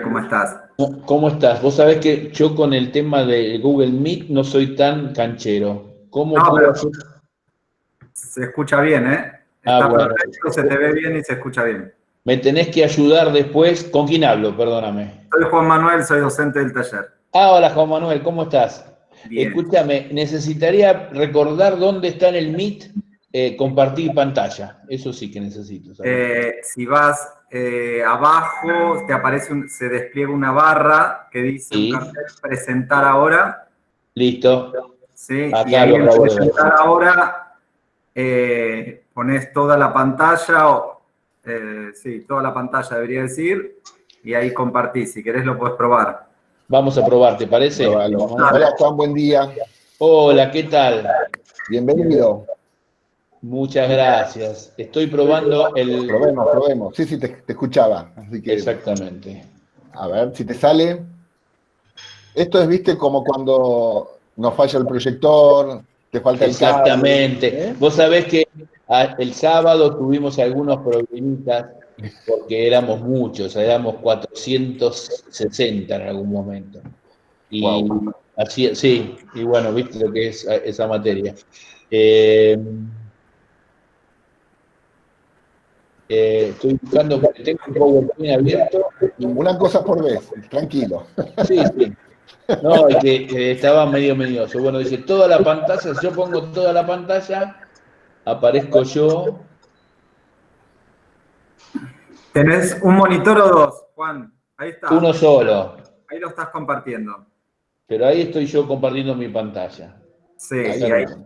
¿cómo estás? ¿Cómo estás? Vos sabés que yo con el tema de Google Meet no soy tan canchero. ¿Cómo No, puedo pero hacer? se escucha bien, ¿eh? Ah, Está bueno. perfecto, se te ve bien y se escucha bien. Me tenés que ayudar después. ¿Con quién hablo? Perdóname. Soy Juan Manuel, soy docente del taller. Ah, hola Juan Manuel, ¿cómo estás? Bien. Escúchame, necesitaría recordar dónde está en el Meet compartir pantalla. Eso sí que necesito saber. Si vas abajo, te aparece se despliega una barra que dice un Sí, cartel presentar ahora, listo. ¿sí? Y Acá ahí lo en acabo de ver. presentar ahora pones toda la pantalla, sí, toda la pantalla debería decir, y ahí compartís. Si querés lo puedes probar. Vamos a probar, ¿te parece? Probalo. Juan Manuel? Hola Juan, buen día. Hola, ¿qué tal? Bienvenido. Muchas gracias. Estoy probando el... Probemos. Sí, te escuchaba. Así que, Exactamente. a ver si te sale. Esto es, viste, como cuando nos falla el proyector, te falta el cable. Exactamente. ¿Eh? Vos sabés que el sábado tuvimos algunos problemitas porque éramos muchos, éramos 460 en algún momento. Y Wow. así, sí, y bueno, viste lo que es esa materia. Eh, estoy buscando, porque tengo un PowerPoint abierto. Una cosa por vez, tranquilo. Sí, sí. No, es que estaba medio medioso. Bueno, dice toda la pantalla, si yo pongo toda la pantalla, aparezco yo. ¿Tenés un monitor o dos, Juan? Ahí Uno está. solo, Ahí lo estás compartiendo. pero ahí estoy yo compartiendo mi pantalla. Sí, Ahí y ahí está.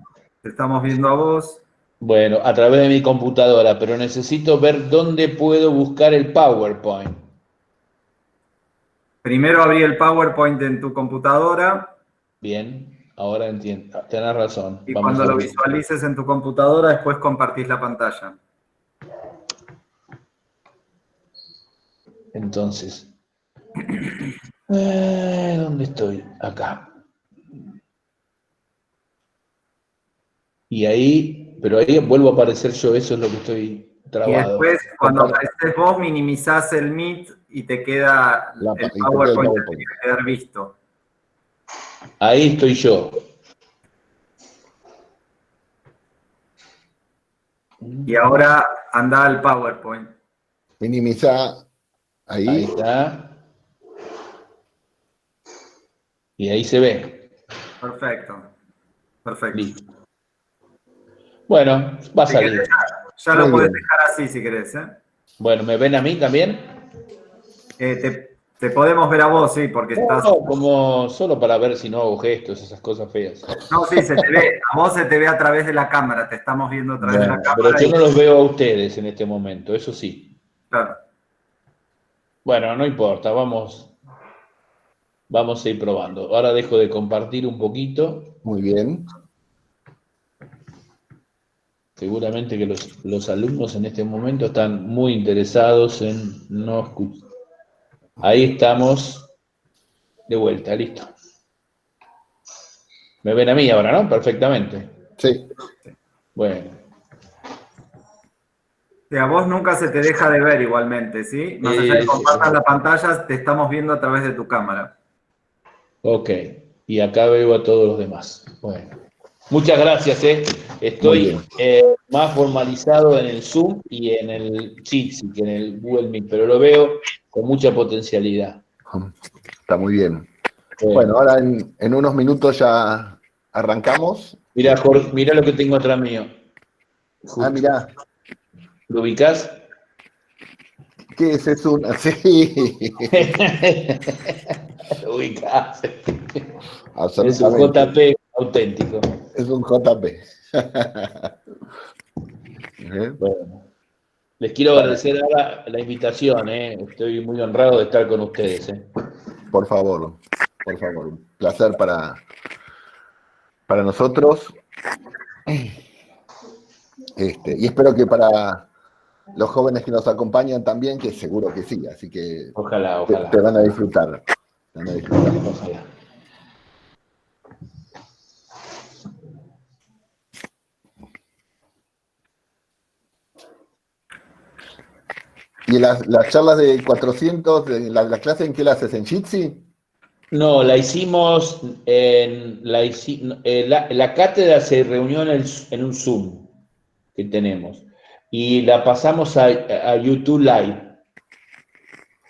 te estamos viendo a vos. Bueno, a través de mi computadora, pero necesito ver dónde puedo buscar el PowerPoint. Primero abrí el PowerPoint en tu computadora Bien, ahora entiendo. Tenés razón. y Vamos cuando a lo abrir. visualices en tu computadora, después compartís la pantalla. Entonces, ¿dónde estoy? Acá. Y ahí, pero ahí vuelvo a aparecer yo, eso es lo que estoy Y trabado. después, cuando apareces vos, minimizás el Meet y te queda el Y te queda el PowerPoint, te PowerPoint. tiene que quedar visto. Ahí estoy yo. Y ahora anda al PowerPoint. Minimiza Ahí ahí. está. Y ahí se ve. Perfecto, perfecto. Listo. Bueno, va a Si querés, salir. ya lo Muy podés bien. dejar así si querés, ¿eh? Bueno, ¿me ven a mí también? Te podemos ver a vos, sí, porque No, estás. no, como solo para ver si no hago gestos, esas cosas feas. No, sí, se te ve. A vos se te ve a través de la cámara. Te estamos viendo a través de la Bueno, pero cámara yo y no los veo a ustedes en este momento, eso sí. claro. Bueno, no importa, vamos a ir probando. Ahora dejo de compartir un poquito. Muy bien. Seguramente que los alumnos en este momento están muy interesados en no escuchar. Ahí estamos de vuelta, listo. Me ven a mí ahora, ¿no? Perfectamente. Sí. Bueno. Sí, a vos nunca se te deja de ver igualmente, ¿sí? Más allá de que Sí. compartas la pantalla, te estamos viendo a través de tu cámara. Ok, y acá veo a todos los demás. Bueno, muchas gracias, ¿eh? Muy Estoy bien. más formalizado en el Zoom y en el Jitsi que en el Google Meet, pero lo veo con mucha potencialidad. Está muy bien. Bueno, Bueno, ahora en unos minutos ya arrancamos. mira, Jorge, mira lo que tengo atrás mío. Ah, Justo. mirá, ¿Lo ubicás? ¿qué es eso? Sí, Lo ubicás. Es un absolutamente. JP auténtico. Es un JP. ¿Eh? Bueno, les quiero Bueno, agradecer ahora la invitación, ¿eh? Estoy muy honrado de estar con ustedes, ¿eh? por favor, por favor. Un placer para nosotros. Y espero que para los jóvenes que nos acompañan también, que seguro que sí. Así que Ojalá, te ojalá. van a disfrutar. Te van a disfrutar. Ojalá. ¿Y las charlas de 400, la clase en qué la haces? ¿En Jitsi? No, la hicimos la cátedra se reunió en un Zoom que tenemos y la pasamos a YouTube Live.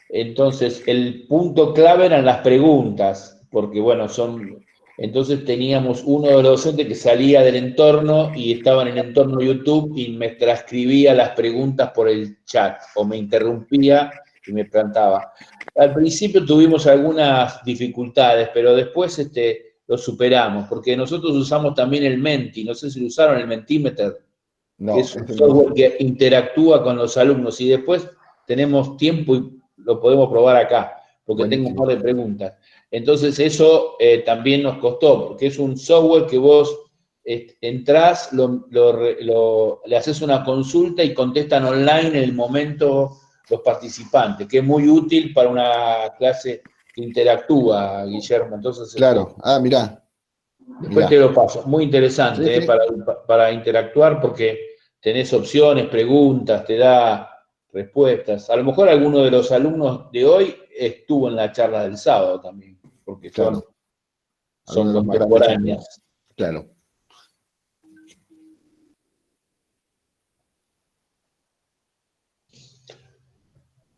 Entonces, el punto clave eran las preguntas, porque bueno, entonces teníamos uno de los docentes que salía del entorno y estaba en el entorno YouTube y me transcribía las preguntas por el chat o me interrumpía y me plantaba. Al principio tuvimos algunas dificultades, pero después lo superamos, porque nosotros usamos también el Menti, no sé si lo usaron, el Mentimeter, que No, es un ese software no. que interactúa con los alumnos y después tenemos tiempo y lo podemos probar acá, porque tengo un Buenísimo. par de preguntas. Entonces eso también nos costó, porque es un software que vos entrás, le haces una consulta y contestan online en el momento los participantes, que es muy útil para una clase que interactúa, Guillermo. Entonces, Claro. Ah, mirá. después te lo paso. Muy Sí, interesante, sí. para interactuar porque tenés opciones, preguntas, te da respuestas. A lo mejor alguno de los alumnos de hoy estuvo en la charla del sábado también, porque Claro. son Algunos de los más grandecitos. contemporáneas. Claro.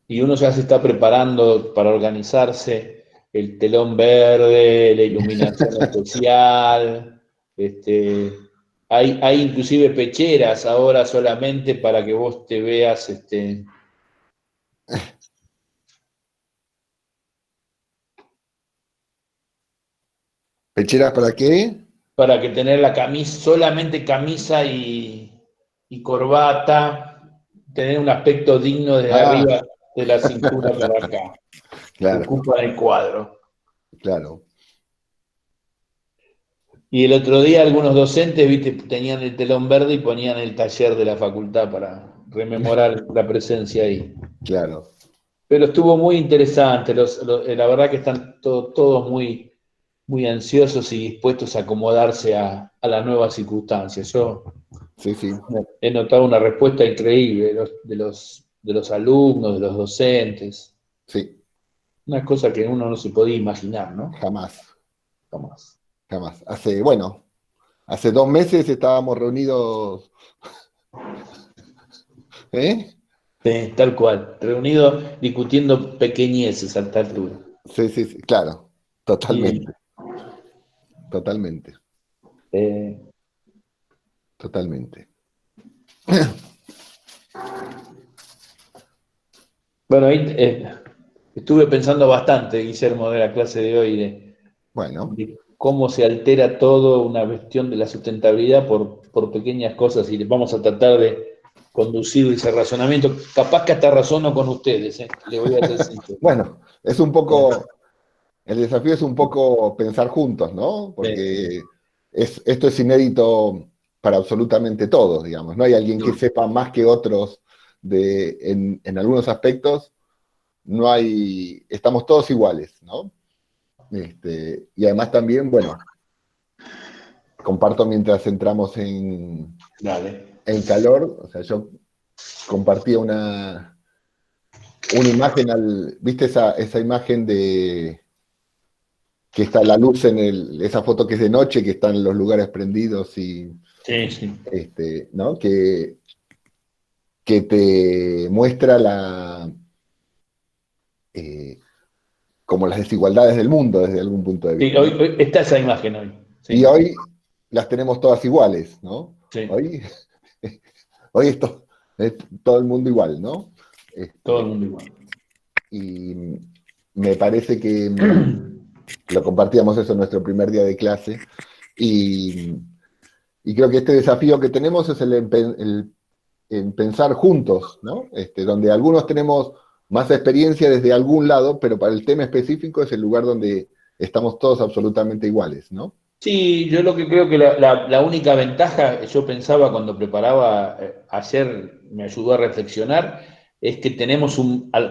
Y uno ya se está preparando para organizarse el telón verde, la iluminación especial. Hay inclusive pecheras ahora solamente para que vos te veas. ¿Pecheras para qué? Para que tener la camisa, solamente camisa y corbata, tener un aspecto digno desde Ah, arriba de la cintura para acá. claro, Ocupa el cuadro. claro. Y el otro día algunos docentes, viste, tenían el telón verde y ponían el taller de la facultad para rememorar la presencia ahí. Claro. Pero estuvo muy interesante, la verdad que están todos muy, muy ansiosos y dispuestos a acomodarse a las nuevas circunstancias. Yo Sí, sí. he notado una respuesta increíble de los alumnos, de los docentes. Sí. Una cosa que uno no se podía imaginar, ¿no? Jamás. Jamás. Jamás. Hace 2 meses estábamos reunidos. ¿Eh? Sí, tal cual. Reunidos discutiendo pequeñeces a esta altura. Sí, sí, sí. Claro. Y, Totalmente. Totalmente. eh, Totalmente. bueno, ahí estuve pensando bastante, Guillermo, de la clase de hoy, Bueno, de cómo se altera todo una cuestión de la sustentabilidad por pequeñas cosas y vamos a tratar de conducir ese razonamiento. Capaz que hasta razono con ustedes, le voy a ser sincero. bueno, es un poco, el desafío es un poco pensar juntos, ¿no? Porque esto es inédito para absolutamente todos, digamos. No hay alguien que sepa más que otros en algunos aspectos. No hay, estamos todos iguales, ¿no? Y además también, bueno, comparto mientras entramos Dale. en calor, o sea, yo compartía una imagen, ¿viste esa imagen de que está la luz esa foto que es de noche, que están los lugares prendidos y, Sí, sí. ¿no? Que te muestra como las desigualdades del mundo desde algún punto de Sí, vista, ¿no? hoy está esa imagen hoy. Sí, Y hoy las tenemos todas iguales, ¿no? sí, Hoy es todo el mundo igual, ¿no? todo el mundo igual. Y me parece que lo compartíamos eso en nuestro primer día de clase, y creo que este desafío que tenemos es en pensar juntos, ¿no? Donde algunos tenemos más experiencia desde algún lado, pero para el tema específico es el lugar donde estamos todos absolutamente iguales, ¿no? Sí, yo lo que creo que la única ventaja, yo pensaba cuando preparaba ayer, me ayudó a reflexionar, es que tenemos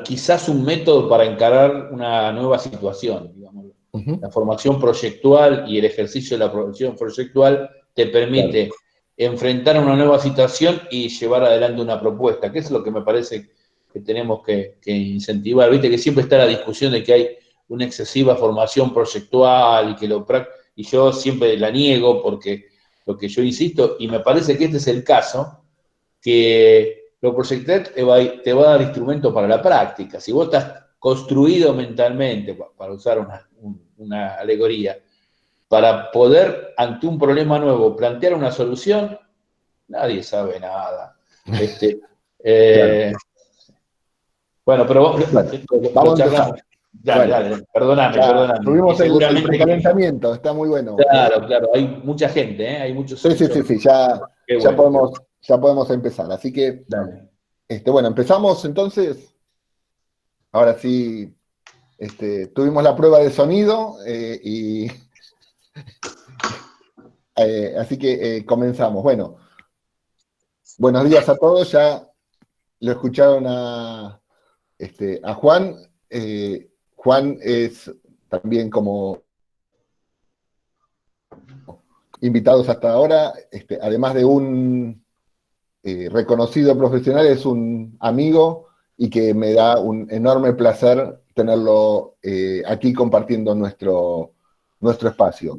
quizás un método para encarar una nueva situación, digamos. Uh-huh. La formación proyectual y el ejercicio de la formación proyectual te permite enfrentar una nueva situación y llevar adelante una propuesta, que es lo que me parece que tenemos que incentivar. Viste que siempre está la discusión de que hay una excesiva formación proyectual y yo siempre la niego porque lo que yo insisto, y me parece que este es el caso, que lo proyectar te va a dar instrumentos para la práctica. Si vos estás construido mentalmente, para usar una alegoría, para poder, ante un problema nuevo, plantear una solución, nadie sabe nada. Claro. Bueno, pero Vamos a empezar. Dale, perdóname. Tuvimos el Seguramente precalentamiento, está muy bueno. Claro, hay mucha gente, hay muchos. Sí, ya podemos empezar. Así que, dale. Bueno, empezamos entonces. Ahora sí, tuvimos la prueba de sonido así que comenzamos. Bueno, buenos días a todos. Ya lo escucharon a Juan. Juan es también como invitados hasta ahora, además de un reconocido profesional, es un amigo y que me da un enorme placer tenerlo aquí compartiendo nuestro espacio.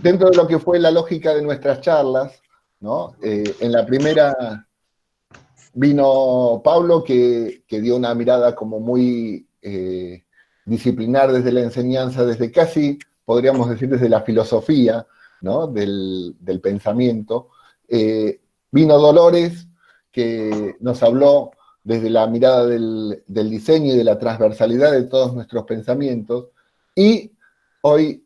Dentro de lo que fue la lógica de nuestras charlas, ¿no? En la primera vino Pablo, que dio una mirada como muy disciplinar desde la enseñanza, desde casi, podríamos decir, desde la filosofía, ¿no? del pensamiento. Vino Dolores, que nos habló desde la mirada del diseño y de la transversalidad de todos nuestros pensamientos. Y hoy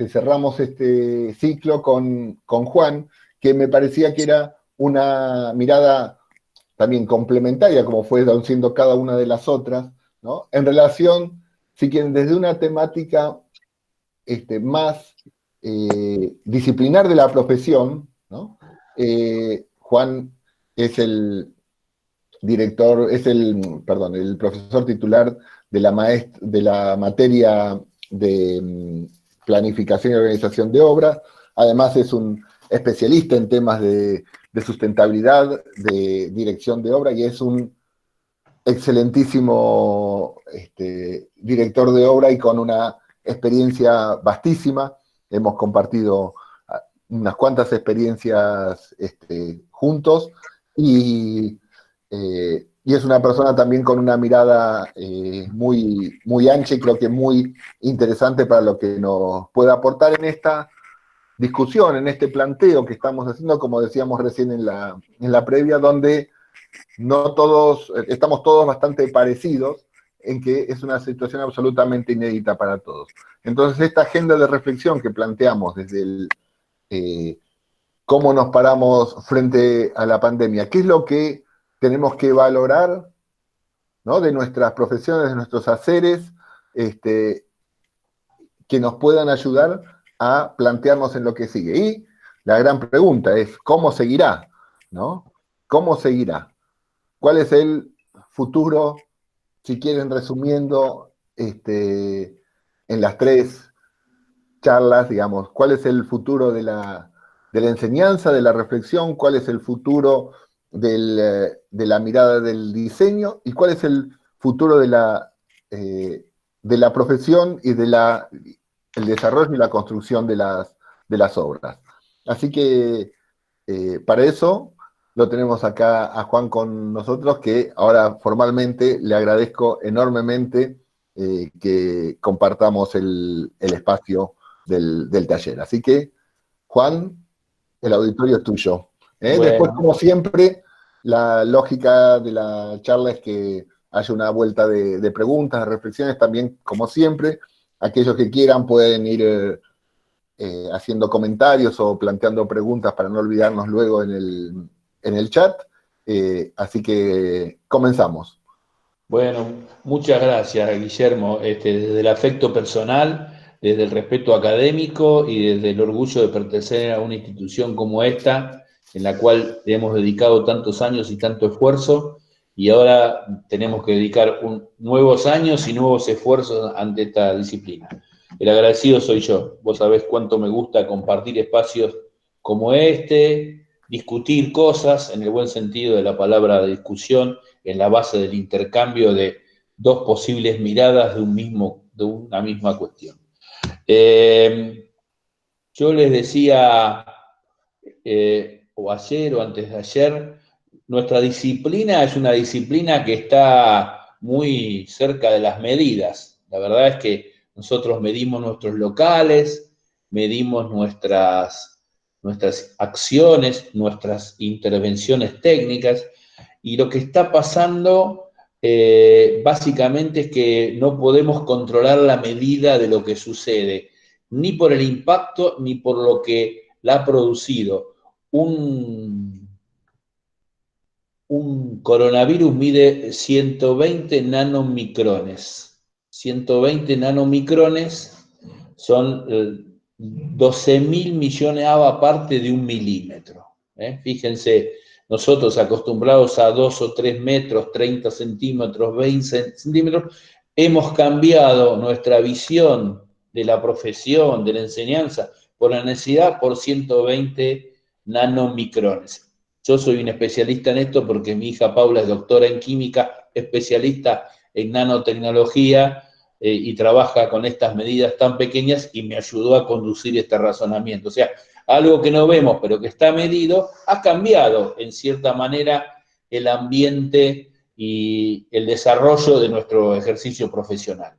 cerramos este ciclo con Juan, que me parecía que era una mirada también complementaria, como fue siendo cada una de las otras, ¿no? En relación, si quieren, desde una temática más disciplinar de la profesión, ¿no? Juan es el profesor titular de la materia de planificación y organización de obras. Además es un especialista en temas de sustentabilidad, de dirección de obra, y es un excelentísimo director de obra y con una experiencia vastísima. Hemos compartido unas cuantas experiencias juntos y es una persona también con una mirada muy, muy ancha y creo que muy interesante para lo que nos puede aportar en esta discusión, en este planteo que estamos haciendo, como decíamos recién en la previa, donde estamos todos bastante parecidos en que es una situación absolutamente inédita para todos. Entonces, esta agenda de reflexión que planteamos desde cómo nos paramos frente a la pandemia, qué es lo que tenemos que valorar, ¿no? De nuestras profesiones, de nuestros haceres, que nos puedan ayudar a plantearnos en lo que sigue. Y la gran pregunta es, ¿cómo seguirá? ¿No? ¿Cómo seguirá? ¿Cuál es el futuro, si quieren, resumiendo en las tres charlas, digamos, cuál es el futuro de la enseñanza, de la reflexión, cuál es el futuro de la mirada del diseño y cuál es el futuro de la profesión y el desarrollo y la construcción de las obras? Así que para eso lo tenemos acá a Juan con nosotros, que ahora formalmente le agradezco enormemente que compartamos el espacio del taller. Así que, Juan, el auditorio es tuyo. Bueno. Después, como siempre, la lógica de la charla es que haya una vuelta de preguntas, de reflexiones. También, como siempre, aquellos que quieran pueden ir haciendo comentarios o planteando preguntas para no olvidarnos luego en el chat. Así que comenzamos. Bueno, muchas gracias, Guillermo. Desde el afecto personal, desde el respeto académico y desde el orgullo de pertenecer a una institución como esta, en la cual le hemos dedicado tantos años y tanto esfuerzo, y ahora tenemos que dedicar nuevos años y nuevos esfuerzos ante esta disciplina. El agradecido soy yo. Vos sabés cuánto me gusta compartir espacios como este, discutir cosas, en el buen sentido de la palabra discusión, en la base del intercambio de dos posibles miradas de una misma cuestión. Yo les decía, o ayer o antes de ayer, nuestra disciplina es una disciplina que está muy cerca de las medidas. La verdad es que nosotros medimos nuestros locales, medimos nuestras acciones, nuestras intervenciones técnicas, y lo que está pasando básicamente es que no podemos controlar la medida de lo que sucede, ni por el impacto, ni por lo que la ha producido. Un coronavirus mide 120 nanomicrones. 120 nanomicrones son 12.000 milloneava parte de un milímetro. Fíjense, nosotros acostumbrados a 2 o 3 metros, 30 centímetros, 20 centímetros, hemos cambiado nuestra visión de la profesión, de la enseñanza, por la necesidad por 120 nanomicrones. Yo soy un especialista en esto porque mi hija Paula es doctora en química, especialista en nanotecnología y trabaja con estas medidas tan pequeñas y me ayudó a conducir este razonamiento. O sea, algo que no vemos pero que está medido ha cambiado en cierta manera el ambiente y el desarrollo de nuestro ejercicio profesional.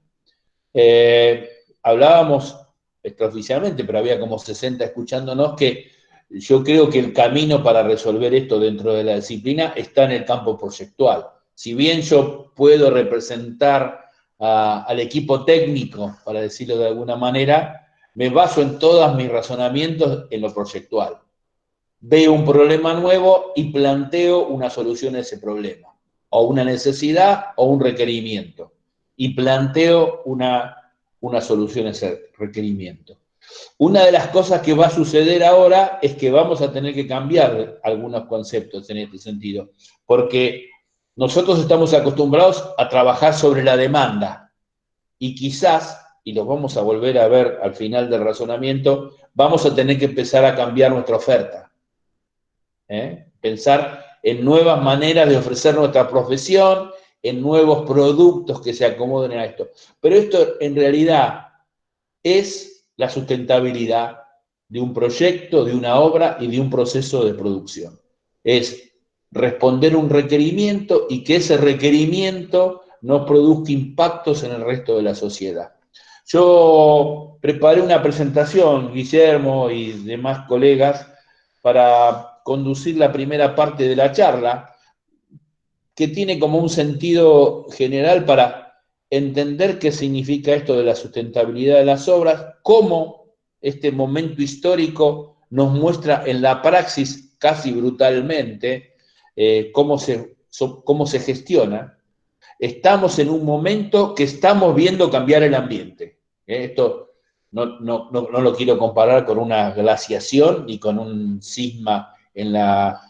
Hablábamos extraoficialmente, pero había como 60 escuchándonos, que yo creo que el camino para resolver esto dentro de la disciplina está en el campo proyectual. Si bien yo puedo representar al equipo técnico, para decirlo de alguna manera, me baso en todos mis razonamientos en lo proyectual. Veo un problema nuevo y planteo una solución a ese problema, o una necesidad o un requerimiento, y planteo una solución a ese requerimiento. Una de las cosas que va a suceder ahora es que vamos a tener que cambiar algunos conceptos en este sentido, porque nosotros estamos acostumbrados a trabajar sobre la demanda y quizás, y lo vamos a volver a ver al final del razonamiento, vamos a tener que empezar a cambiar nuestra oferta. Pensar en nuevas maneras de ofrecer nuestra profesión, en nuevos productos que se acomoden a esto. Pero esto en realidad es la sustentabilidad de un proyecto, de una obra y de un proceso de producción. Es responder un requerimiento y que ese requerimiento no produzca impactos en el resto de la sociedad. Yo preparé una presentación, Guillermo y demás colegas, para conducir la primera parte de la charla, que tiene como un sentido general para entender qué significa esto de la sustentabilidad de las obras, cómo este momento histórico nos muestra en la praxis casi brutalmente cómo se gestiona. Estamos en un momento que estamos viendo cambiar el ambiente. Esto no lo quiero comparar con una glaciación ni con un cisma en la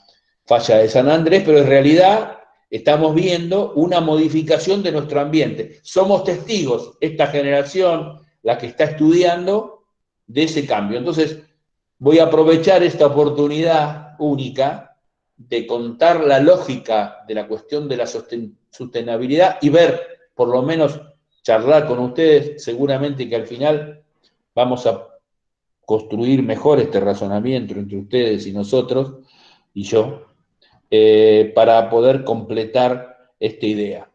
falla de San Andrés, pero en realidad estamos viendo una modificación de nuestro ambiente. Somos testigos, esta generación, la que está estudiando, de ese cambio. Entonces, voy a aprovechar esta oportunidad única de contar la lógica de la cuestión de la sostenibilidad y ver, por lo menos, charlar con ustedes, seguramente que al final vamos a construir mejor este razonamiento entre ustedes y nosotros, y yo, para poder completar esta idea.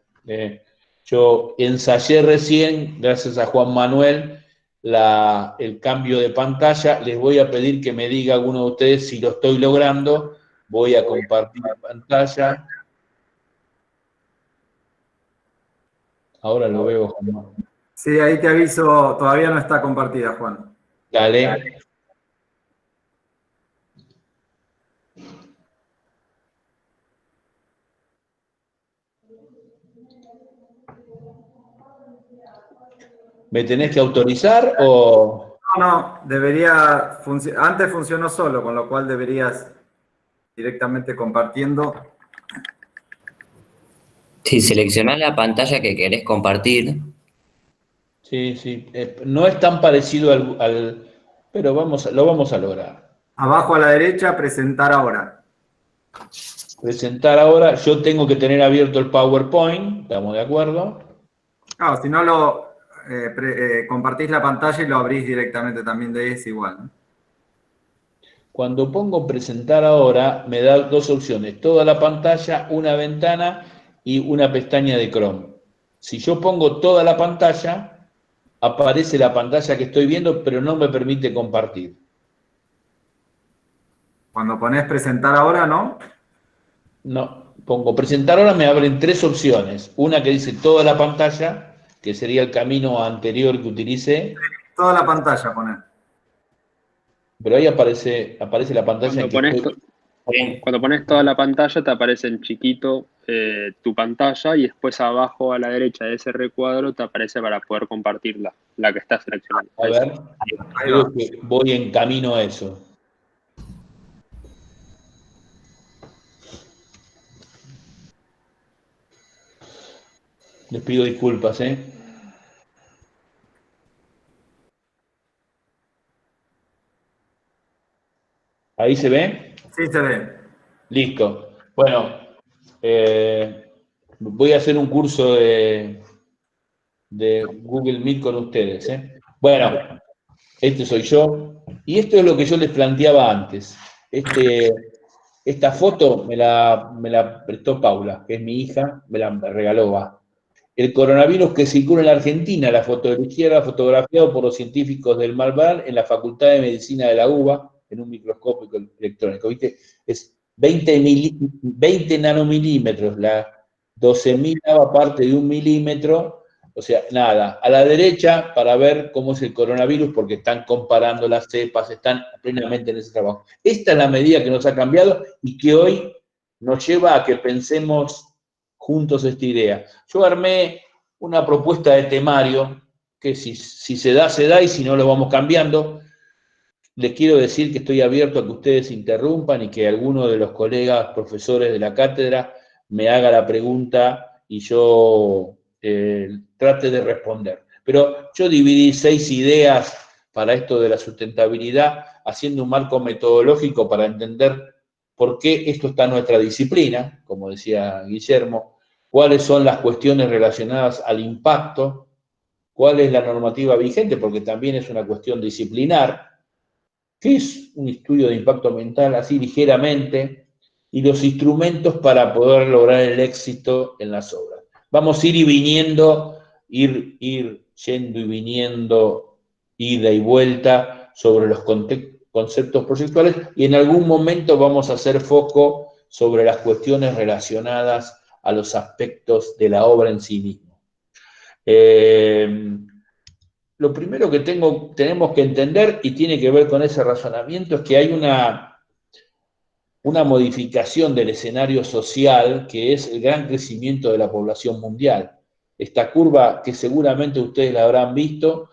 Yo ensayé recién, gracias a Juan Manuel, el cambio de pantalla. Les voy a pedir que me diga alguno de ustedes si lo estoy logrando. Voy a compartir la pantalla. Ahora lo veo, Juan. Sí, ahí te aviso, todavía no está compartida, Juan. Dale. ¿Me tenés que autorizar o...? No, debería funcionar. Antes funcionó solo, con lo cual deberías directamente compartiendo. Si seleccionás la pantalla que querés compartir. Sí. No es tan parecido pero lo vamos a lograr. Abajo a la derecha, presentar ahora. presentar ahora, yo tengo que tener abierto el PowerPoint, ¿estamos de acuerdo? Claro, si no compartís la pantalla y lo abrís directamente también de ese igual, ¿no? Cuando pongo presentar ahora, me da dos opciones, toda la pantalla, una ventana y una pestaña de Chrome. Si yo pongo toda la pantalla, aparece la pantalla que estoy viendo, pero no me permite compartir. Cuando ponés presentar ahora, ¿no? No, pongo presentar ahora, me abren tres opciones. Una que dice toda la pantalla, que sería el camino anterior que utilicé, Toda la pantalla ponés. pero ahí aparece la pantalla en Cuando que pones, estoy. cuando pones toda la pantalla, te aparece en chiquito tu pantalla y después abajo a la derecha de ese recuadro te aparece para poder compartirla, la que estás seleccionando. A ver, Ahí creo va. que voy en camino a eso. Les pido disculpas, ¿eh? ¿Ahí se ve? Sí, se ve. Listo. Bueno, voy a hacer un curso de Google Meet con ustedes, ¿eh? Bueno, este soy yo. Y esto es lo que yo les planteaba antes. Esta foto me la prestó Paula, que es mi hija, me la regaló. Va. El coronavirus que circula en la Argentina, la foto de la izquierda, fotografiado por los científicos del Malvar en la Facultad de Medicina de la UBA, en un microscopio electrónico. ¿Viste? Es 20 nanomilímetros, la 12.000ª parte de un milímetro. O sea, nada, a la derecha para ver cómo es el coronavirus, porque están comparando las cepas, están plenamente en ese trabajo. Esta es la medida que nos ha cambiado y que hoy nos lleva a que pensemos juntos esta idea. Yo armé una propuesta de temario, que si se da, y si no lo vamos cambiando. Les quiero decir que estoy abierto a que ustedes interrumpan y que alguno de los colegas profesores de la cátedra me haga la pregunta y yo trate de responder. Pero yo dividí 6 ideas para esto de la sustentabilidad, haciendo un marco metodológico para entender por qué esto está en nuestra disciplina, como decía Guillermo, cuáles son las cuestiones relacionadas al impacto, cuál es la normativa vigente, porque también es una cuestión disciplinar, qué es un estudio de impacto ambiental así ligeramente, y los instrumentos para poder lograr el éxito en las obras. Vamos a ir y viniendo, ir yendo y viniendo, ida y vuelta sobre los conceptos proyectuales, y en algún momento vamos a hacer foco sobre las cuestiones relacionadas a los aspectos de la obra en sí mismo. Lo primero que tenemos que entender, y tiene que ver con ese razonamiento, es que hay una modificación del escenario social, que es el gran crecimiento de la población mundial. Esta curva, que seguramente ustedes la habrán visto,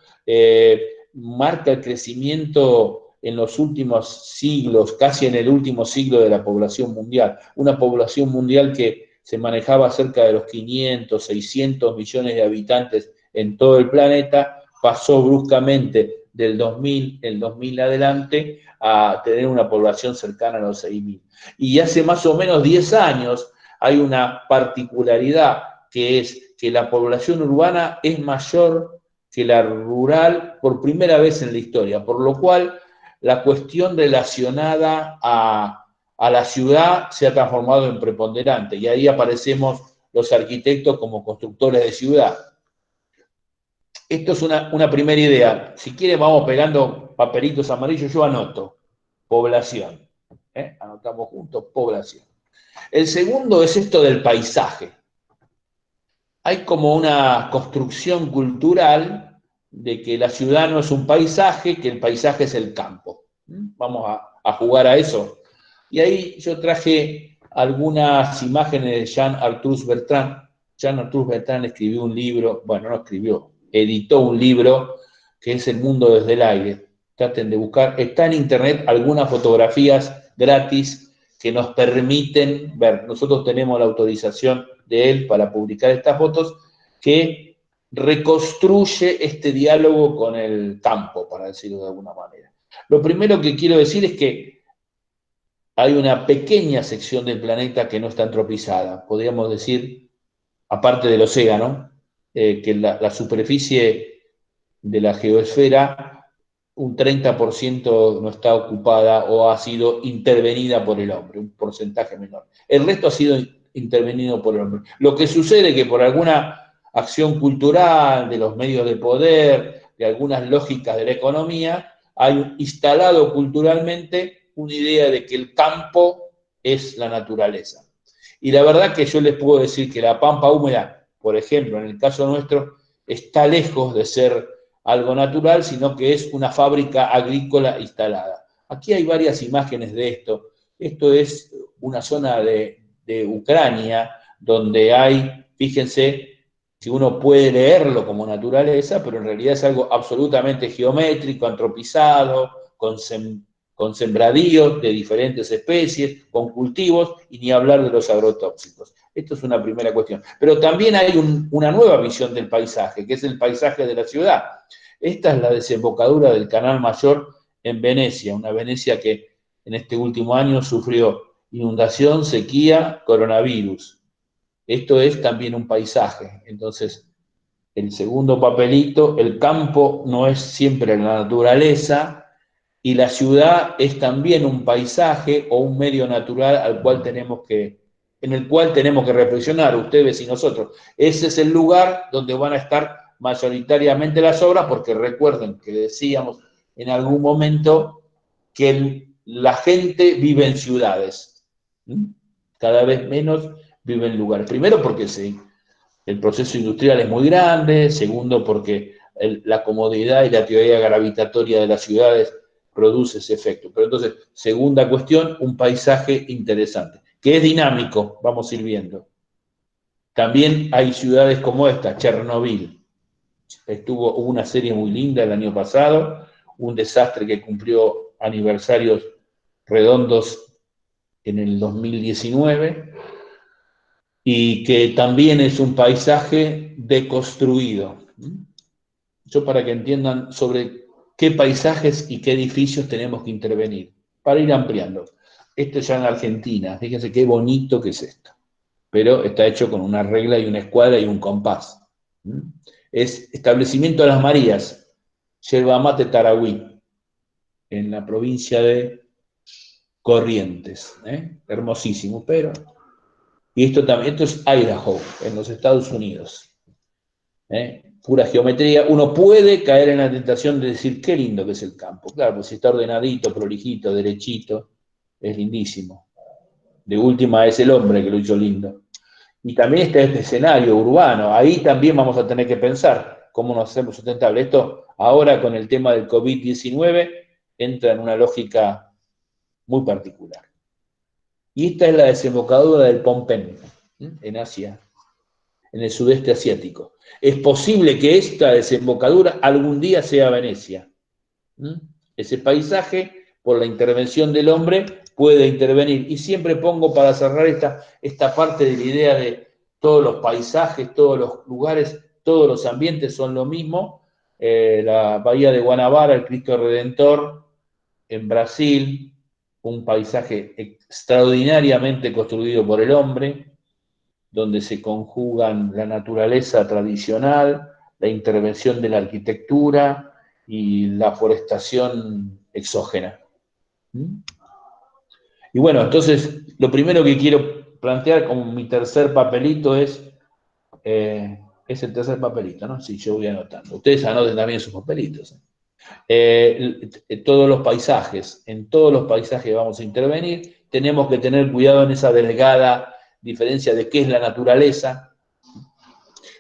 marca el crecimiento en los últimos siglos, casi en el último siglo de la población mundial. Una población mundial que se manejaba cerca de los 500, 600 millones de habitantes en todo el planeta, pasó bruscamente del 2000 adelante a tener una población cercana a los 6.000. Y hace más o menos 10 años hay una particularidad, que es que la población urbana es mayor que la rural por primera vez en la historia, por lo cual la cuestión relacionada a la ciudad se ha transformado en preponderante, y ahí aparecemos los arquitectos como constructores de ciudad. Esto es una primera idea. Si quieren vamos pegando papelitos amarillos, yo anoto. Población. Anotamos juntos, población. El segundo es esto del paisaje. Hay como una construcción cultural de que la ciudad no es un paisaje, que el paisaje es el campo. Vamos a jugar a eso. Y ahí yo traje algunas imágenes de Jean-Arthur Bertrand. Jean-Arthur Bertrand escribió un libro, bueno, no escribió, editó un libro que es El mundo desde el aire. Traten de buscar, está en internet algunas fotografías gratis que nos permiten ver. Nosotros tenemos la autorización de él para publicar estas fotos, que reconstruye este diálogo con el campo, para decirlo de alguna manera. Lo primero que quiero decir es que hay una pequeña sección del planeta que no está antropizada. Podríamos decir, aparte del océano, que la superficie de la geosfera, un 30% no está ocupada o ha sido intervenida por el hombre, un porcentaje menor. El resto ha sido intervenido por el hombre. Lo que sucede es que por alguna acción cultural, de los medios de poder, de algunas lógicas de la economía, hay instalado culturalmente una idea de que el campo es la naturaleza. Y la verdad que yo les puedo decir que la pampa húmeda, por ejemplo, en el caso nuestro, está lejos de ser algo natural, sino que es una fábrica agrícola instalada. Aquí hay varias imágenes de esto. Esto es una zona de Ucrania donde hay, fíjense, si uno puede leerlo como naturaleza, pero en realidad es algo absolutamente geométrico, antropizado, con sembradíos de diferentes especies, con cultivos, y ni hablar de los agrotóxicos. Esto es una primera cuestión. Pero también hay una nueva visión del paisaje, que es el paisaje de la ciudad. Esta es la desembocadura del Canal Mayor en Venecia, una Venecia que en este último año sufrió inundación, sequía, coronavirus. Esto es también un paisaje. Entonces, el segundo papelito, el campo no es siempre la naturaleza, y la ciudad es también un paisaje o un medio natural en el cual tenemos que reflexionar, ustedes y nosotros. Ese es el lugar donde van a estar mayoritariamente las obras, porque recuerden que decíamos en algún momento que la gente vive en ciudades, cada vez menos vive en lugares. Primero porque el proceso industrial es muy grande, segundo porque la comodidad y la teoría gravitatoria de las ciudades produce ese efecto. Pero entonces, segunda cuestión, un paisaje interesante, que es dinámico, vamos a ir viendo. También hay ciudades como esta, Chernobyl. Hubo una serie muy linda el año pasado, un desastre que cumplió aniversarios redondos en el 2019, y que también es un paisaje deconstruido. Yo, para que entiendan sobre qué paisajes y qué edificios tenemos que intervenir, para ir ampliando. Esto ya en Argentina, fíjense qué bonito que es esto, pero está hecho con una regla y una escuadra y un compás. Es Establecimiento de las Marías, Yerba Mate Tarahui, en la provincia de Corrientes. Hermosísimo, pero... Y esto es Idaho, en los Estados Unidos. Pura geometría. Uno puede caer en la tentación de decir qué lindo que es el campo. Claro, pues si está ordenadito, prolijito, derechito, es lindísimo. De última es el hombre que lo hizo lindo. Y también está este escenario urbano. Ahí también vamos a tener que pensar cómo nos hacemos sustentable. Esto ahora con el tema del COVID-19 entra en una lógica muy particular. Y esta es la desembocadura del Pompén, en Asia, en el sudeste asiático. Es posible que esta desembocadura algún día sea Venecia. Ese paisaje, por la intervención del hombre, puede intervenir. Y siempre pongo para cerrar esta parte de la idea de todos los paisajes, todos los lugares, todos los ambientes son lo mismo. La bahía de Guanabara, el Cristo Redentor, en Brasil, un paisaje extraordinariamente construido por el hombre, donde se conjugan la naturaleza tradicional, la intervención de la arquitectura y la forestación exógena. Y bueno, entonces, lo primero que quiero plantear como mi tercer papelito es el tercer papelito, ¿no? Sí, yo voy anotando. Ustedes anoten también sus papelitos. Todos los paisajes, en todos los paisajes vamos a intervenir, tenemos que tener cuidado en esa delgada diferencia de qué es la naturaleza.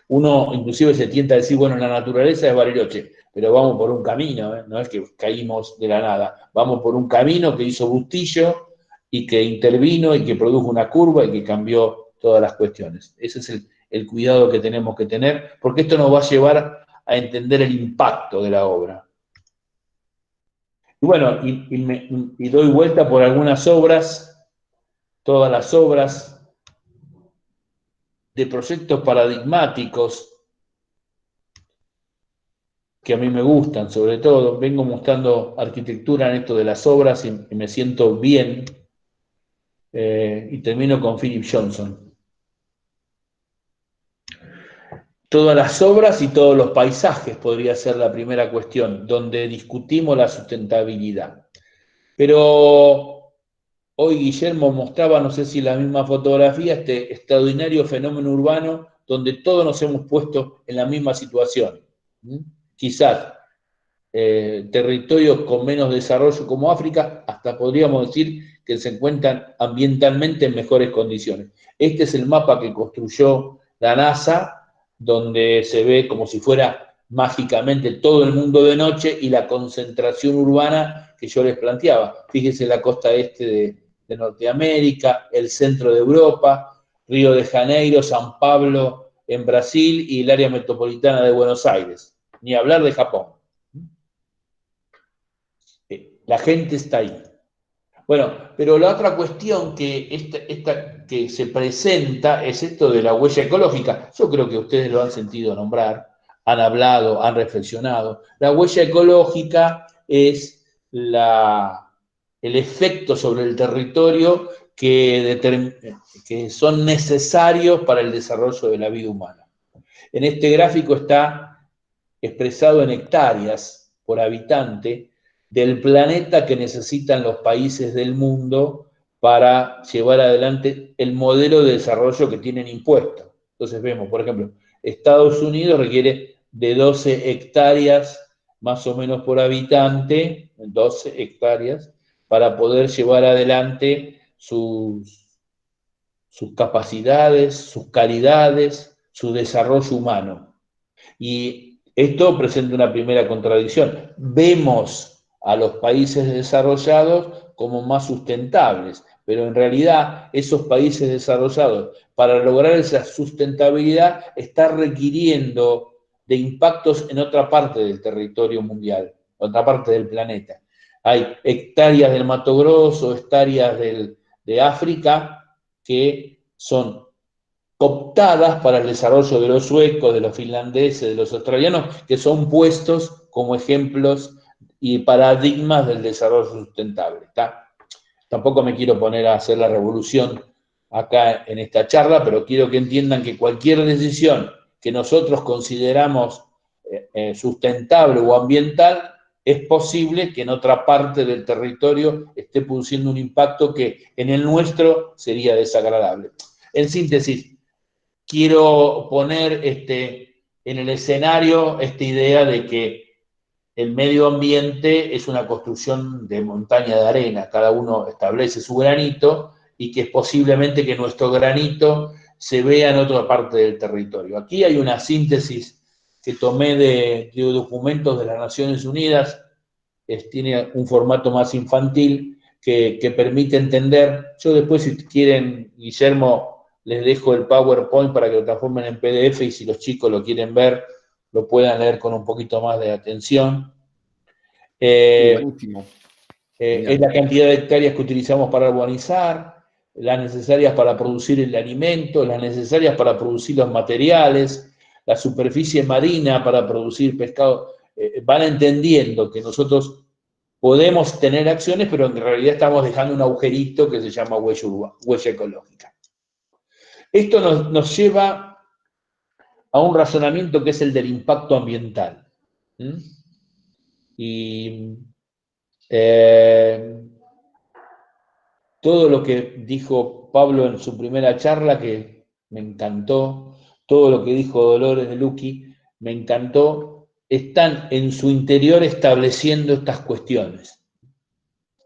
Uno inclusive se tienta a decir, bueno, la naturaleza es Bariloche, pero vamos por un camino, no es que caímos de la nada, vamos por un camino que hizo Bustillo y que intervino y que produjo una curva y que cambió todas las cuestiones. Ese es el cuidado que tenemos que tener, porque esto nos va a llevar a entender el impacto de la obra. Y bueno, y doy vuelta por algunas obras, todas las obras de proyectos paradigmáticos que a mí me gustan, sobre todo. Vengo mostrando arquitectura en esto de las obras y me siento bien Y termino con Philip Johnson. Todas las obras y todos los paisajes podría ser la primera cuestión, donde discutimos la sustentabilidad. Pero hoy Guillermo mostraba, no sé si la misma fotografía, este extraordinario fenómeno urbano donde todos nos hemos puesto en la misma situación. Quizás territorios con menos desarrollo como África, hasta podríamos decir que se encuentran ambientalmente en mejores condiciones. Este es el mapa que construyó la NASA, donde se ve como si fuera mágicamente todo el mundo de noche y la concentración urbana que yo les planteaba. Fíjense la costa este de Norteamérica, el centro de Europa, Río de Janeiro, San Pablo en Brasil y el área metropolitana de Buenos Aires. Ni hablar de Japón. La gente está ahí. Bueno, pero la otra cuestión que se presenta es esto de la huella ecológica. Yo creo que ustedes lo han sentido nombrar, han hablado, han reflexionado. La huella ecológica es el efecto sobre el territorio que son necesarios para el desarrollo de la vida humana. En este gráfico está expresado en hectáreas por habitante del planeta que necesitan los países del mundo para llevar adelante el modelo de desarrollo que tienen impuesto. Entonces vemos, por ejemplo, Estados Unidos requiere de 12 hectáreas más o menos por habitante, 12 hectáreas, para poder llevar adelante sus capacidades, sus calidades, su desarrollo humano. Y esto presenta una primera contradicción. Vemos a los países desarrollados como más sustentables, pero en realidad esos países desarrollados, para lograr esa sustentabilidad, están requiriendo de impactos en otra parte del territorio mundial, otra parte del planeta. Hay hectáreas del Mato Grosso, hectáreas de África que son cooptadas para el desarrollo de los suecos, de los finlandeses, de los australianos, que son puestos como ejemplos y paradigmas del desarrollo sustentable. ¿Tá? Tampoco me quiero poner a hacer la revolución acá en esta charla, pero quiero que entiendan que cualquier decisión que nosotros consideramos sustentable o ambiental, es posible que en otra parte del territorio esté produciendo un impacto que en el nuestro sería desagradable. En síntesis, quiero poner en el escenario esta idea de que el medio ambiente es una construcción de montaña de arena, cada uno establece su granito y que es posiblemente que nuestro granito se vea en otra parte del territorio. Aquí hay una síntesis que tomé de documentos de las Naciones Unidas, tiene un formato más infantil que permite entender. Yo después, si quieren, Guillermo, les dejo el PowerPoint para que lo transformen en PDF y si los chicos lo quieren ver, lo puedan leer con un poquito más de atención. Buenísimo. Es la cantidad de hectáreas que utilizamos para urbanizar, las necesarias para producir el alimento, las necesarias para producir los materiales, la superficie marina para producir pescado. Van entendiendo que nosotros podemos tener acciones, pero en realidad estamos dejando un agujerito que se llama huella ecológica. Esto nos lleva a un razonamiento que es el del impacto ambiental. Y todo lo que dijo Pablo en su primera charla, que me encantó, todo lo que dijo Dolores de Luqui, me encantó, están en su interior estableciendo estas cuestiones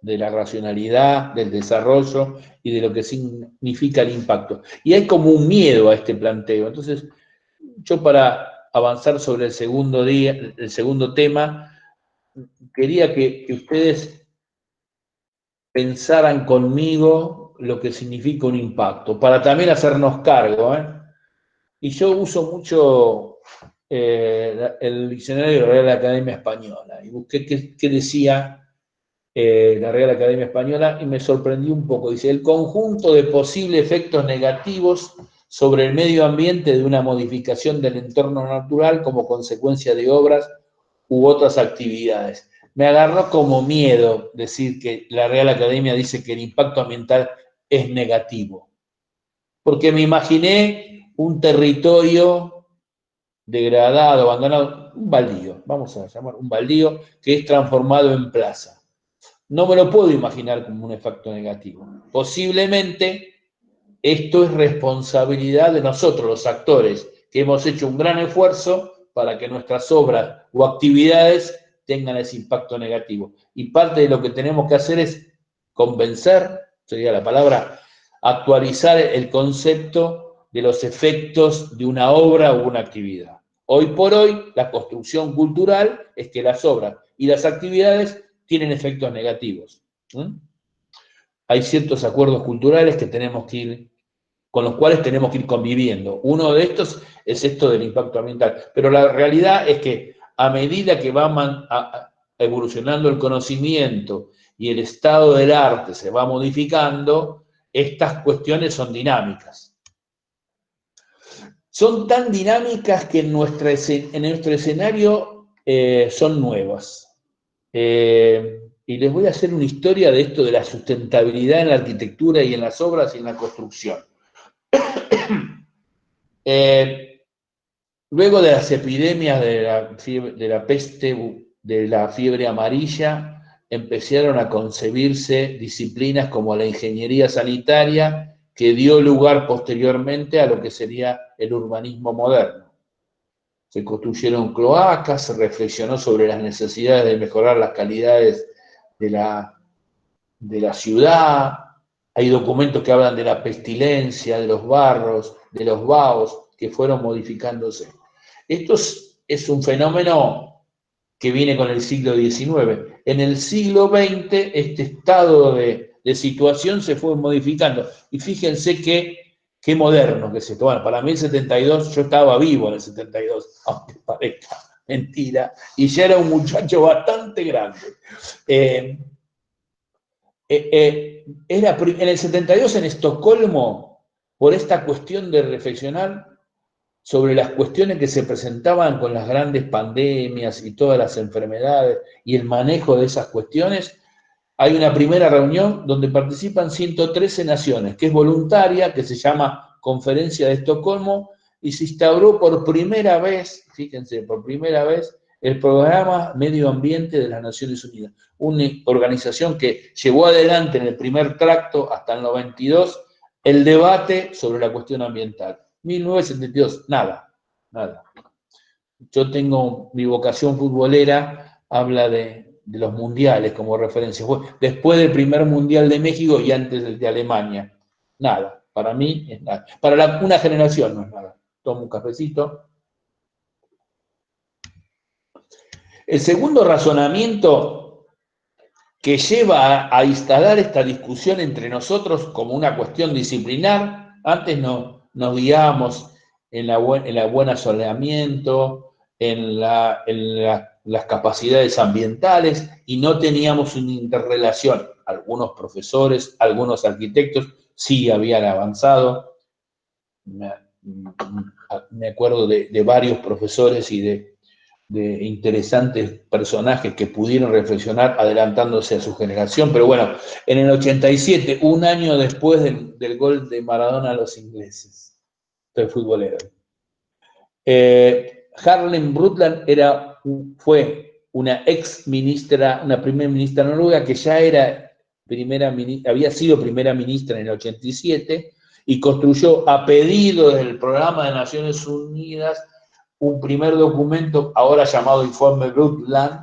de la racionalidad, del desarrollo y de lo que significa el impacto. Y hay como un miedo a este planteo. Entonces, yo para avanzar sobre el segundo tema, quería que ustedes pensaran conmigo lo que significa un impacto, para también hacernos cargo. Y yo uso mucho el diccionario de la Real Academia Española, y busqué qué decía la Real Academia Española, y me sorprendí un poco. Dice, el conjunto de posibles efectos negativos sobre el medio ambiente de una modificación del entorno natural como consecuencia de obras u otras actividades. Me agarró como miedo decir que la Real Academia dice que el impacto ambiental es negativo. Porque me imaginé un territorio degradado, abandonado, un baldío, vamos a llamar un baldío, que es transformado en plaza. No me lo puedo imaginar como un efecto negativo. Posiblemente esto es responsabilidad de nosotros, los actores, que hemos hecho un gran esfuerzo para que nuestras obras o actividades tengan ese impacto negativo. Y parte de lo que tenemos que hacer es convencer, sería la palabra, actualizar el concepto de los efectos de una obra o una actividad. Hoy por hoy, la construcción cultural es que las obras y las actividades tienen efectos negativos. Hay ciertos acuerdos culturales que tenemos que ir, con los cuales tenemos que ir conviviendo. Uno de estos es esto del impacto ambiental. Pero la realidad es que a medida que va evolucionando el conocimiento y el estado del arte se va modificando, estas cuestiones son dinámicas. Son tan dinámicas que en nuestro escenario son nuevas. Y les voy a hacer una historia de esto de la sustentabilidad en la arquitectura y en las obras y en la construcción. Luego de las epidemias de la peste, de la fiebre amarilla, empezaron a concebirse disciplinas como la ingeniería sanitaria, que dio lugar posteriormente a lo que sería el urbanismo moderno. Se construyeron cloacas, se reflexionó sobre las necesidades de mejorar las calidades de la ciudad. Hay documentos que hablan de la pestilencia, de los barros, de los vaos, que fueron modificándose. Esto es un fenómeno que viene con el siglo XIX. En el siglo XX, este estado de situación se fue modificando. Y fíjense qué moderno que es esto. Bueno, para mí el 72, yo estaba vivo en el 72, aunque parezca mentira, y ya era un muchacho bastante grande. En el 72 en Estocolmo, por esta cuestión de reflexionar sobre las cuestiones que se presentaban con las grandes pandemias y todas las enfermedades y el manejo de esas cuestiones, hay una primera reunión donde participan 113 naciones, que es voluntaria, que se llama Conferencia de Estocolmo, y se instauró por primera vez, fíjense, por primera vez, el Programa Medio Ambiente de las Naciones Unidas, una organización que llevó adelante en el primer tracto hasta el 92 el debate sobre la cuestión ambiental. 1972, nada. Yo tengo mi vocación futbolera, habla de los mundiales como referencia. Después del primer mundial de México y antes del de Alemania, nada. Para mí es nada. Para una generación no es nada. Tomo un cafecito. El segundo razonamiento que lleva a instalar esta discusión entre nosotros como una cuestión disciplinar, antes nos guiábamos en el buen asoleamiento, en las capacidades ambientales, y no teníamos una interrelación. Algunos profesores, algunos arquitectos sí habían avanzado. Me acuerdo de varios profesores y de interesantes personajes que pudieron reflexionar adelantándose a su generación, pero bueno, en el 87, un año después del gol de Maradona a los ingleses, estoy futbolero. Harlem Brundtland fue una una primera ministra noruega que ya había sido primera ministra en el 87 y construyó a pedido del Programa de Naciones Unidas un primer documento, ahora llamado Informe Brundtland,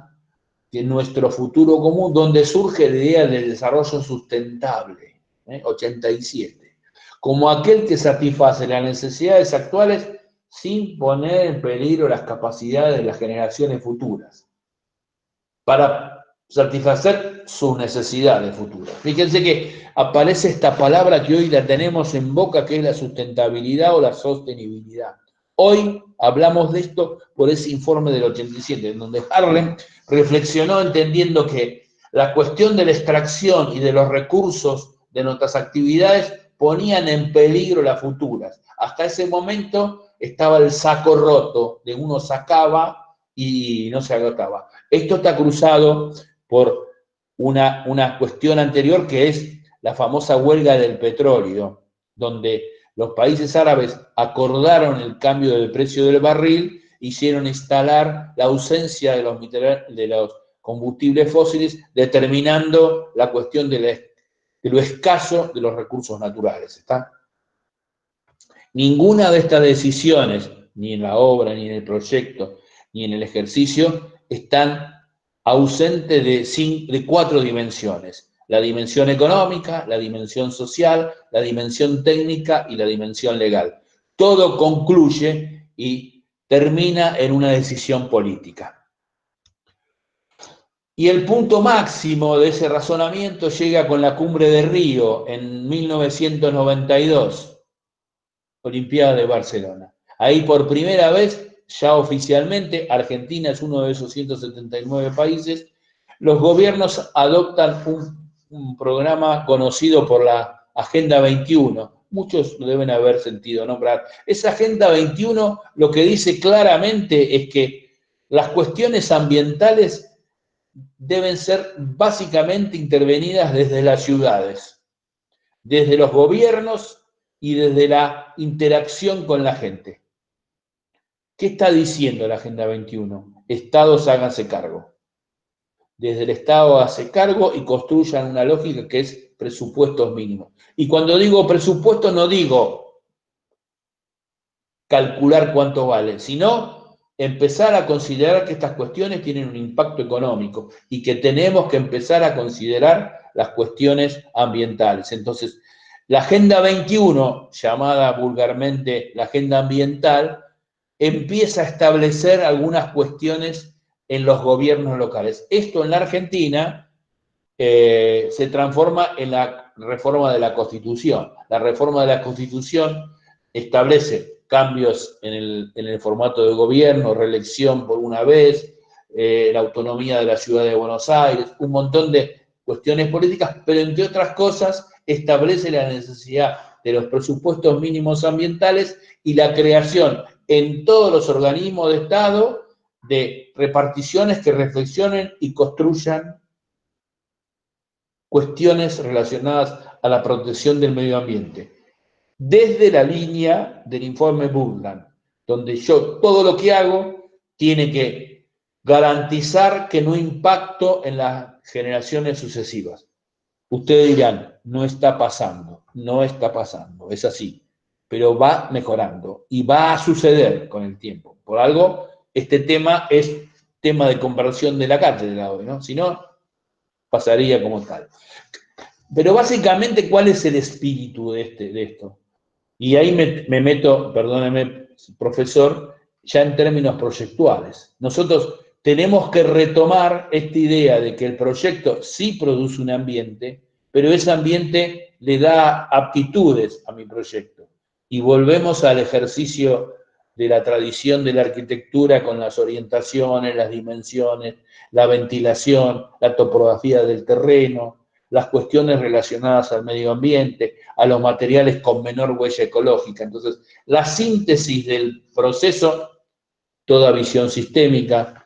que es nuestro futuro común, donde surge la idea del desarrollo sustentable, 87, como aquel que satisface las necesidades actuales sin poner en peligro las capacidades de las generaciones futuras, para satisfacer sus necesidades futuras. Fíjense que aparece esta palabra que hoy la tenemos en boca, que es la sustentabilidad o la sostenibilidad. Hoy hablamos de esto por ese informe del 87, en donde Harlem reflexionó entendiendo que la cuestión de la extracción y de los recursos de nuestras actividades ponían en peligro las futuras. Hasta ese momento estaba el saco roto, de uno sacaba y no se agotaba. Esto está cruzado por una cuestión anterior, que es la famosa huelga del petróleo, donde los países árabes acordaron el cambio del precio del barril, hicieron instalar la ausencia de los combustibles fósiles, determinando la cuestión de lo escaso de los recursos naturales. ¿Está? Ninguna de estas decisiones, ni en la obra, ni en el proyecto, ni en el ejercicio, están ausentes de 4 dimensiones: la dimensión económica, la dimensión social, la dimensión técnica y la dimensión legal. Todo concluye y termina en una decisión política. Y el punto máximo de ese razonamiento llega con la Cumbre de Río en 1992, Olimpiada de Barcelona. Ahí por primera vez, ya oficialmente, Argentina es uno de esos 179 países, los gobiernos adoptan un programa conocido por la Agenda 21. Muchos lo deben haber sentido nombrar. Esa Agenda 21 lo que dice claramente es que las cuestiones ambientales deben ser básicamente intervenidas desde las ciudades, desde los gobiernos y desde la interacción con la gente. ¿Qué está diciendo la Agenda 21? Estados háganse cargo. Desde el Estado hace cargo y construyan una lógica que es presupuestos mínimos. Y cuando digo presupuesto no digo calcular cuánto vale, sino empezar a considerar que estas cuestiones tienen un impacto económico y que tenemos que empezar a considerar las cuestiones ambientales. Entonces, la Agenda 21, llamada vulgarmente la Agenda Ambiental, empieza a establecer algunas cuestiones en los gobiernos locales. Esto en la Argentina se transforma en la reforma de la Constitución. La reforma de la Constitución establece cambios en el formato de gobierno, reelección por una vez, la autonomía de la ciudad de Buenos Aires, un montón de cuestiones políticas, pero entre otras cosas establece la necesidad de los presupuestos mínimos ambientales y la creación en todos los organismos de Estado de reparticiones que reflexionen y construyan cuestiones relacionadas a la protección del medio ambiente. Desde la línea del informe Brundtland, donde yo todo lo que hago tiene que garantizar que no impacto en las generaciones sucesivas. Ustedes dirán, no está pasando, es así, pero va mejorando y va a suceder con el tiempo. Por algo, este tema es tema de conversión de la cátedra hoy, ¿no? Si no, pasaría como tal. Pero básicamente, ¿cuál es el espíritu de esto? Y ahí me meto, perdóneme, profesor, ya en términos proyectuales. Nosotros tenemos que retomar esta idea de que el proyecto sí produce un ambiente, pero ese ambiente le da aptitudes a mi proyecto. Y volvemos al ejercicio de la tradición de la arquitectura con las orientaciones, las dimensiones, la ventilación, la topografía del terreno, las cuestiones relacionadas al medio ambiente, a los materiales con menor huella ecológica. Entonces, la síntesis del proceso, toda visión sistémica,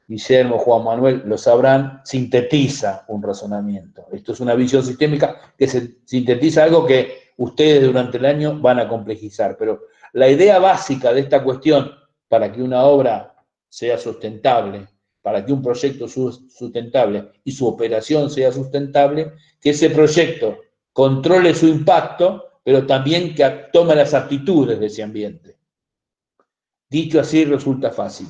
Guillermo, Juan Manuel, lo sabrán, sintetiza un razonamiento. Esto es una visión sistémica que se sintetiza algo que ustedes durante el año van a complejizar, pero la idea básica de esta cuestión, para que una obra sea sustentable, para que un proyecto sea sustentable y su operación sea sustentable, que ese proyecto controle su impacto, pero también que tome las aptitudes de ese ambiente. Dicho así resulta fácil,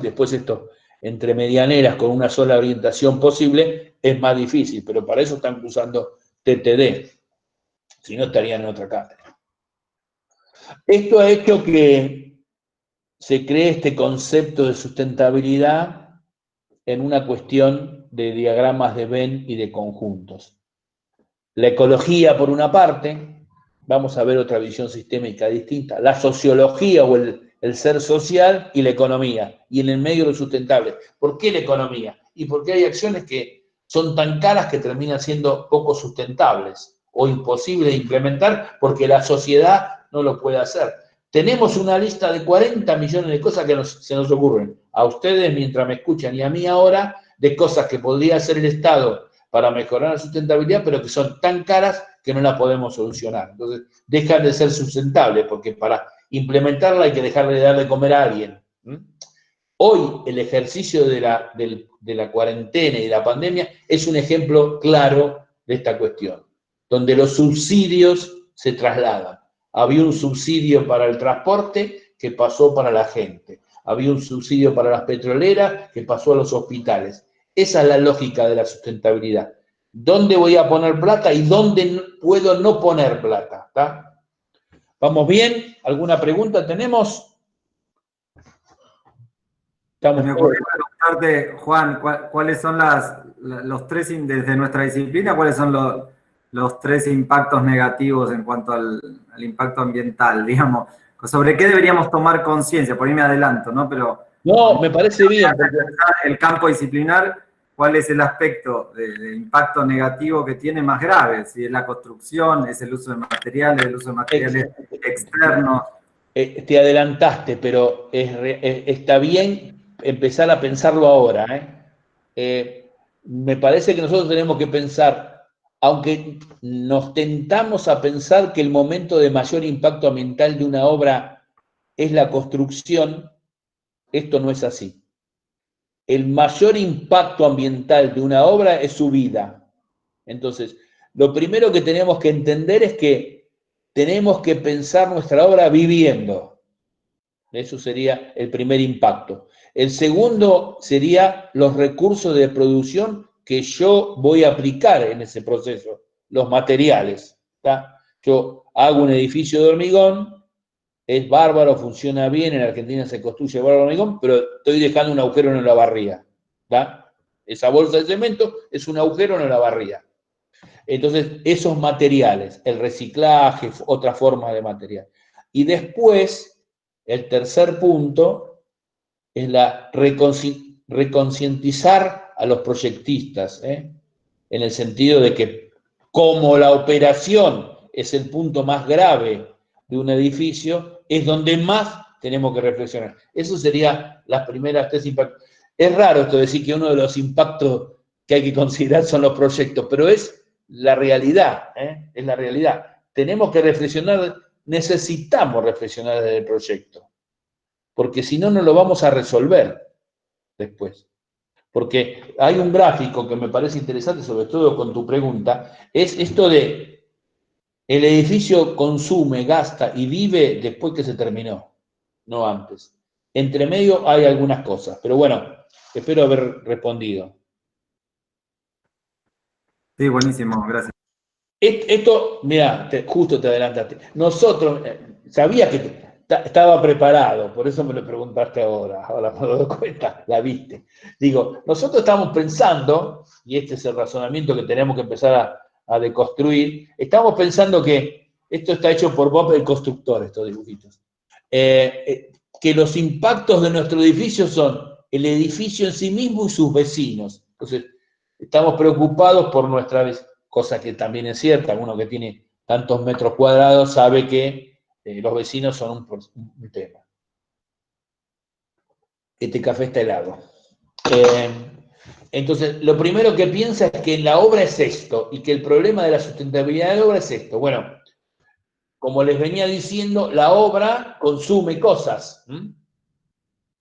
después esto, entre medianeras con una sola orientación posible, es más difícil, pero para eso están usando TTD, si no estarían en otra cátedra. Esto ha hecho que se cree este concepto de sustentabilidad en una cuestión de diagramas de Venn y de conjuntos. La ecología, por una parte, vamos a ver otra visión sistémica distinta, la sociología o el ser social y la economía, y en el medio lo sustentable. ¿Por qué la economía? Y porque hay acciones que son tan caras que terminan siendo poco sustentables o imposibles de implementar porque la sociedad no lo puede hacer. Tenemos una lista de 40 millones de cosas que se nos ocurren, a ustedes mientras me escuchan y a mí ahora, de cosas que podría hacer el Estado para mejorar la sustentabilidad, pero que son tan caras que no las podemos solucionar. Entonces, dejan de ser sustentables, porque para implementarla hay que dejarle de dar de comer a alguien. Hoy, el ejercicio de la cuarentena y de la pandemia es un ejemplo claro de esta cuestión, donde los subsidios se trasladan. Había un subsidio para el transporte que pasó para la gente. Había un subsidio para las petroleras que pasó a los hospitales. Esa es la lógica de la sustentabilidad. ¿Dónde voy a poner plata y dónde puedo no poner plata? ¿Está? ¿Vamos bien? ¿Alguna pregunta tenemos? Me ocurrió preguntarte, Juan, ¿cuáles son los tres, desde nuestra disciplina, cuáles son los tres impactos negativos en cuanto al impacto ambiental, digamos? ¿Sobre qué deberíamos tomar conciencia? Por ahí me adelanto, ¿no? Pero no, me parece bien. El campo disciplinar, ¿cuál es el aspecto de impacto negativo que tiene más grave? Si es la construcción, es el uso de materiales, el uso de materiales externos. Te adelantaste, pero está bien empezar a pensarlo ahora. Me parece que nosotros tenemos que pensar, aunque nos tentamos a pensar que el momento de mayor impacto ambiental de una obra es la construcción, esto no es así. El mayor impacto ambiental de una obra es su vida. Entonces, lo primero que tenemos que entender es que tenemos que pensar nuestra obra viviendo. Eso sería el primer impacto. El segundo sería los recursos de producción que yo voy a aplicar en ese proceso, los materiales. ¿Tá? Yo hago un edificio de hormigón, es bárbaro, funciona bien, en Argentina se construye bárbaro hormigón, pero estoy dejando un agujero en la barría. ¿Tá? Esa bolsa de cemento es un agujero en la barría. Entonces, esos materiales, el reciclaje, otra forma de material. Y después, el tercer punto es la reconcientizar a los proyectistas, en el sentido de que como la operación es el punto más grave de un edificio, es donde más tenemos que reflexionar. Eso serían las primeras tres impactos. Es raro esto decir que uno de los impactos que hay que considerar son los proyectos, pero es la realidad, es la realidad. Tenemos que reflexionar, necesitamos reflexionar desde el proyecto, porque si no, no lo vamos a resolver después. Porque hay un gráfico que me parece interesante, sobre todo con tu pregunta, es esto de el edificio consume, gasta y vive después que se terminó, no antes. Entre medio hay algunas cosas, pero bueno, espero haber respondido. Sí, buenísimo, gracias. Esto, mira, justo te adelantaste. Nosotros, sabía que estaba preparado, por eso me lo preguntaste ahora me doy cuenta, la viste. Digo, nosotros estamos pensando, y este es el razonamiento que tenemos que empezar a deconstruir, estamos pensando que esto está hecho por Bob el constructor, estos dibujitos, que los impactos de nuestro edificio son el edificio en sí mismo y sus vecinos. Entonces, estamos preocupados por nuestra vez, cosa que también es cierta, uno que tiene tantos metros cuadrados sabe que los vecinos son un tema. Este café está helado. Entonces, lo primero que piensa es que en la obra es esto, y que el problema de la sustentabilidad de la obra es esto. Bueno, como les venía diciendo, la obra consume cosas.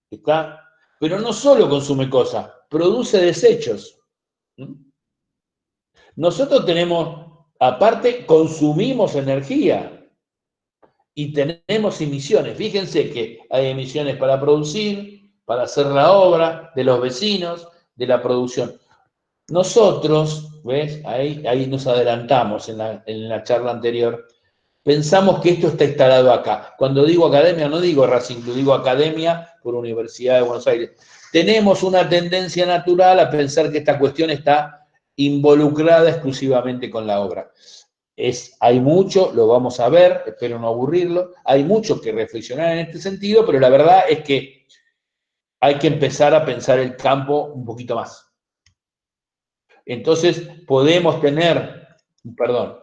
¿Está? Pero no solo consume cosas, produce desechos. Nosotros tenemos, aparte, consumimos energía y tenemos emisiones. Fíjense que hay emisiones para producir, para hacer la obra, de los vecinos, de la producción. Nosotros, ¿ves? Ahí nos adelantamos en la charla anterior. Pensamos que esto está instalado acá. Cuando digo academia, no digo Racing, digo academia por Universidad de Buenos Aires. Tenemos una tendencia natural a pensar que esta cuestión está involucrada exclusivamente con la obra. Hay mucho, lo vamos a ver, espero no aburrirlo, hay mucho que reflexionar en este sentido, pero la verdad es que hay que empezar a pensar el campo un poquito más. Entonces, podemos tener,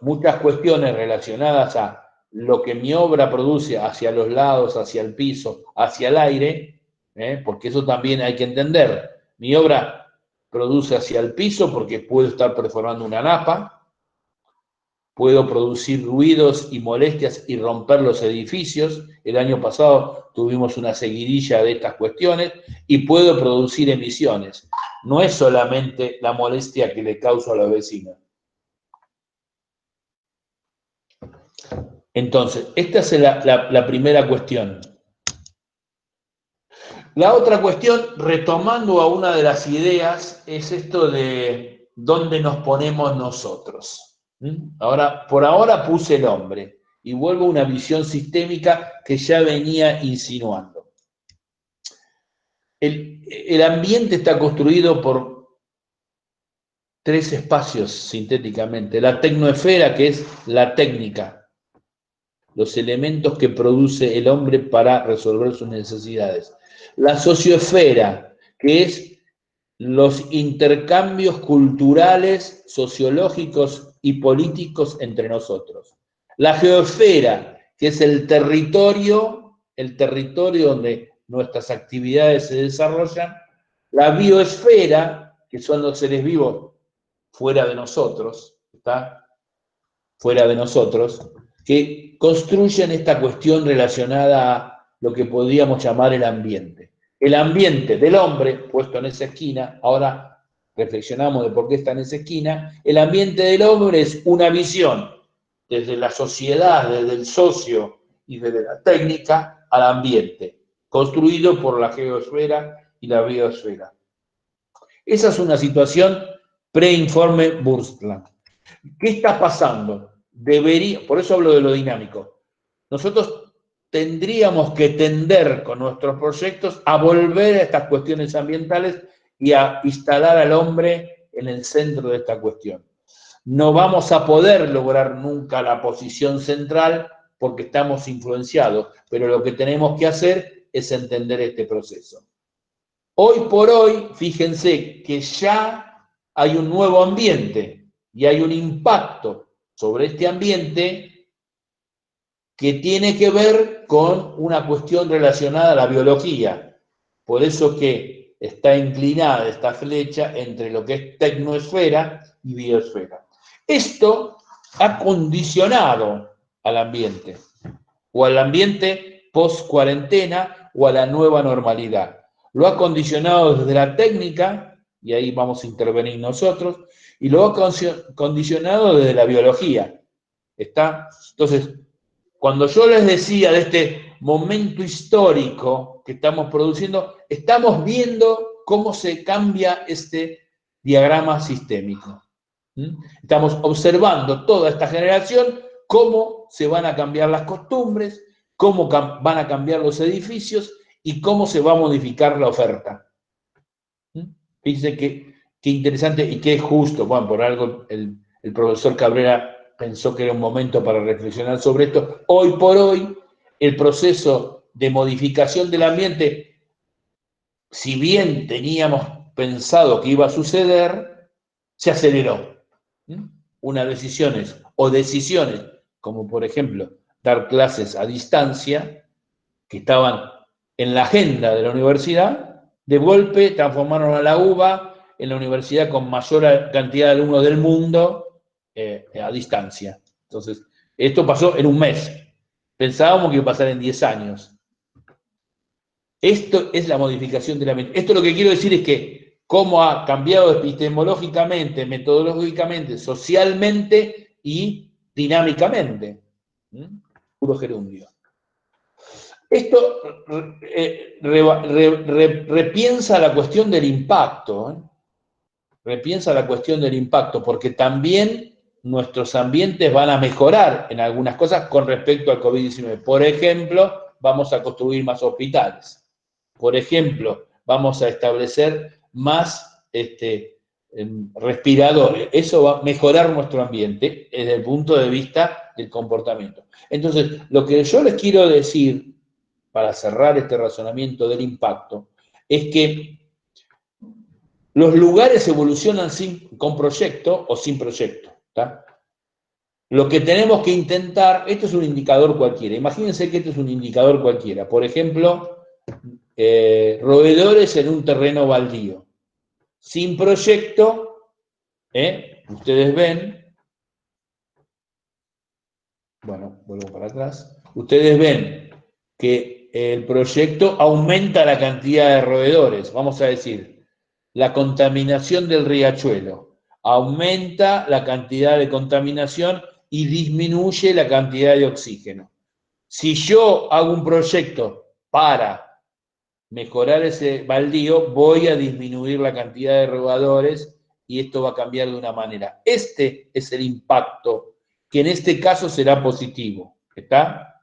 muchas cuestiones relacionadas a lo que mi obra produce hacia los lados, hacia el piso, hacia el aire, porque eso también hay que entender. Mi obra produce hacia el piso porque puedo estar perforando una napa, puedo producir ruidos y molestias y romper los edificios. El año pasado tuvimos una seguidilla de estas cuestiones, y puedo producir emisiones. No es solamente la molestia que le causo a la vecina. Entonces, esta es la primera cuestión. La otra cuestión, retomando a una de las ideas, es esto de dónde nos ponemos nosotros. Ahora, por ahora puse el hombre, y vuelvo a una visión sistémica que ya venía insinuando. El ambiente está construido por 3 espacios, sintéticamente. La tecnoesfera, que es la técnica, los elementos que produce el hombre para resolver sus necesidades. La socioesfera, que es los intercambios culturales, sociológicos y políticos entre nosotros. La geosfera, que es el territorio donde nuestras actividades se desarrollan. La bioesfera, que son los seres vivos fuera de nosotros, ¿está? Fuera de nosotros, que construyen esta cuestión relacionada a lo que podríamos llamar el ambiente. El ambiente del hombre, puesto en esa esquina, ahora reflexionamos de por qué está en esa esquina. El ambiente del hombre es una visión desde la sociedad, desde el socio y desde la técnica al ambiente, construido por la geosfera y la biosfera. Esa es una situación preinforme Brundtland. ¿Qué está pasando? Por eso hablo de lo dinámico. Nosotros tendríamos que tender con nuestros proyectos a volver a estas cuestiones ambientales y a instalar al hombre en el centro de esta cuestión. No vamos a poder lograr nunca la posición central porque estamos influenciados, pero lo que tenemos que hacer es entender este proceso. Hoy por hoy, fíjense que ya hay un nuevo ambiente y hay un impacto sobre este ambiente que tiene que ver con una cuestión relacionada a la biología. Por eso que está inclinada esta flecha entre lo que es tecnoesfera y biosfera. Esto ha condicionado al ambiente, o al ambiente post-cuarentena, o a la nueva normalidad. Lo ha condicionado desde la técnica, y ahí vamos a intervenir nosotros, y lo ha condicionado desde la biología. ¿Está? Entonces, cuando yo les decía de este momento histórico que estamos produciendo, estamos viendo cómo se cambia este diagrama sistémico. Estamos observando toda esta generación, cómo se van a cambiar las costumbres, cómo van a cambiar los edificios y cómo se va a modificar la oferta. Fíjense qué interesante y qué justo. Bueno, por algo el profesor Cabrera pensó que era un momento para reflexionar sobre esto. Hoy por hoy, el proceso de modificación del ambiente, si bien teníamos pensado que iba a suceder, se aceleró. Unas decisiones, como por ejemplo dar clases a distancia, que estaban en la agenda de la universidad, de golpe transformaron a la UBA en la universidad con mayor cantidad de alumnos del mundo, a distancia. Entonces, esto pasó en un mes. Pensábamos que iba a pasar en 10 años. Esto es la modificación de la mente. Esto lo que quiero decir es que cómo ha cambiado epistemológicamente, metodológicamente, socialmente y dinámicamente. Puro gerundio. Esto repiensa la cuestión del impacto. Repiensa la cuestión del impacto, porque también nuestros ambientes van a mejorar en algunas cosas con respecto al COVID-19. Por ejemplo, vamos a construir más hospitales. Por ejemplo, vamos a establecer más respiradores. Eso va a mejorar nuestro ambiente desde el punto de vista del comportamiento. Entonces, lo que yo les quiero decir, para cerrar este razonamiento del impacto, es que los lugares evolucionan con proyecto o sin proyecto. ¿Está? Lo que tenemos que intentar, esto es un indicador cualquiera, imagínense que esto es un indicador cualquiera, por ejemplo, roedores en un terreno baldío. Sin proyecto, ustedes ven, bueno, vuelvo para atrás, ustedes ven que el proyecto aumenta la cantidad de roedores, vamos a decir, la contaminación del riachuelo, aumenta la cantidad de contaminación y disminuye la cantidad de oxígeno. Si yo hago un proyecto para mejorar ese baldío, voy a disminuir la cantidad de roedores y esto va a cambiar de una manera. Este es el impacto, que en este caso será positivo. ¿Está?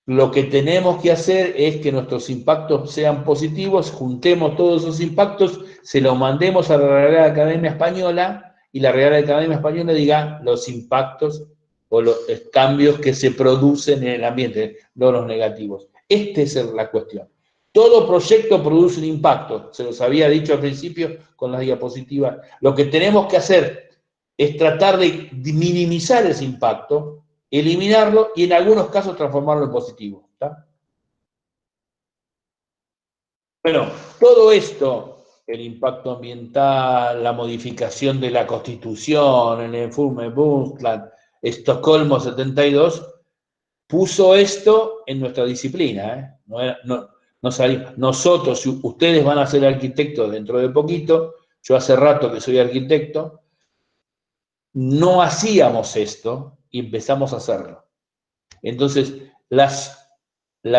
Lo que tenemos que hacer es que nuestros impactos sean positivos, juntemos todos esos impactos, se los mandemos a la Real Academia Española y la Real Academia Española diga los impactos o los cambios que se producen en el ambiente, no los negativos. Esta es la cuestión. Todo proyecto produce un impacto, se los había dicho al principio con las diapositivas. Lo que tenemos que hacer es tratar de minimizar ese impacto, eliminarlo y en algunos casos transformarlo en positivo. ¿Está? Bueno, todo esto, el impacto ambiental, la modificación de la Constitución, el informe Brundtland, Estocolmo 72, puso esto en nuestra disciplina. No salimos. Nosotros, ustedes van a ser arquitectos dentro de poquito, yo hace rato que soy arquitecto, no hacíamos esto y empezamos a hacerlo. Entonces, las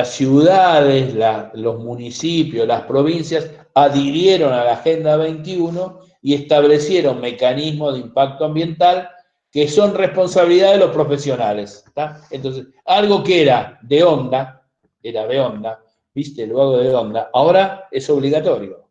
ciudades, los municipios, las provincias adhirieron a la Agenda 21 y establecieron mecanismos de impacto ambiental que son responsabilidad de los profesionales. ¿Está? Entonces, algo que era de onda, ¿viste? Lo hago de onda, ahora es obligatorio.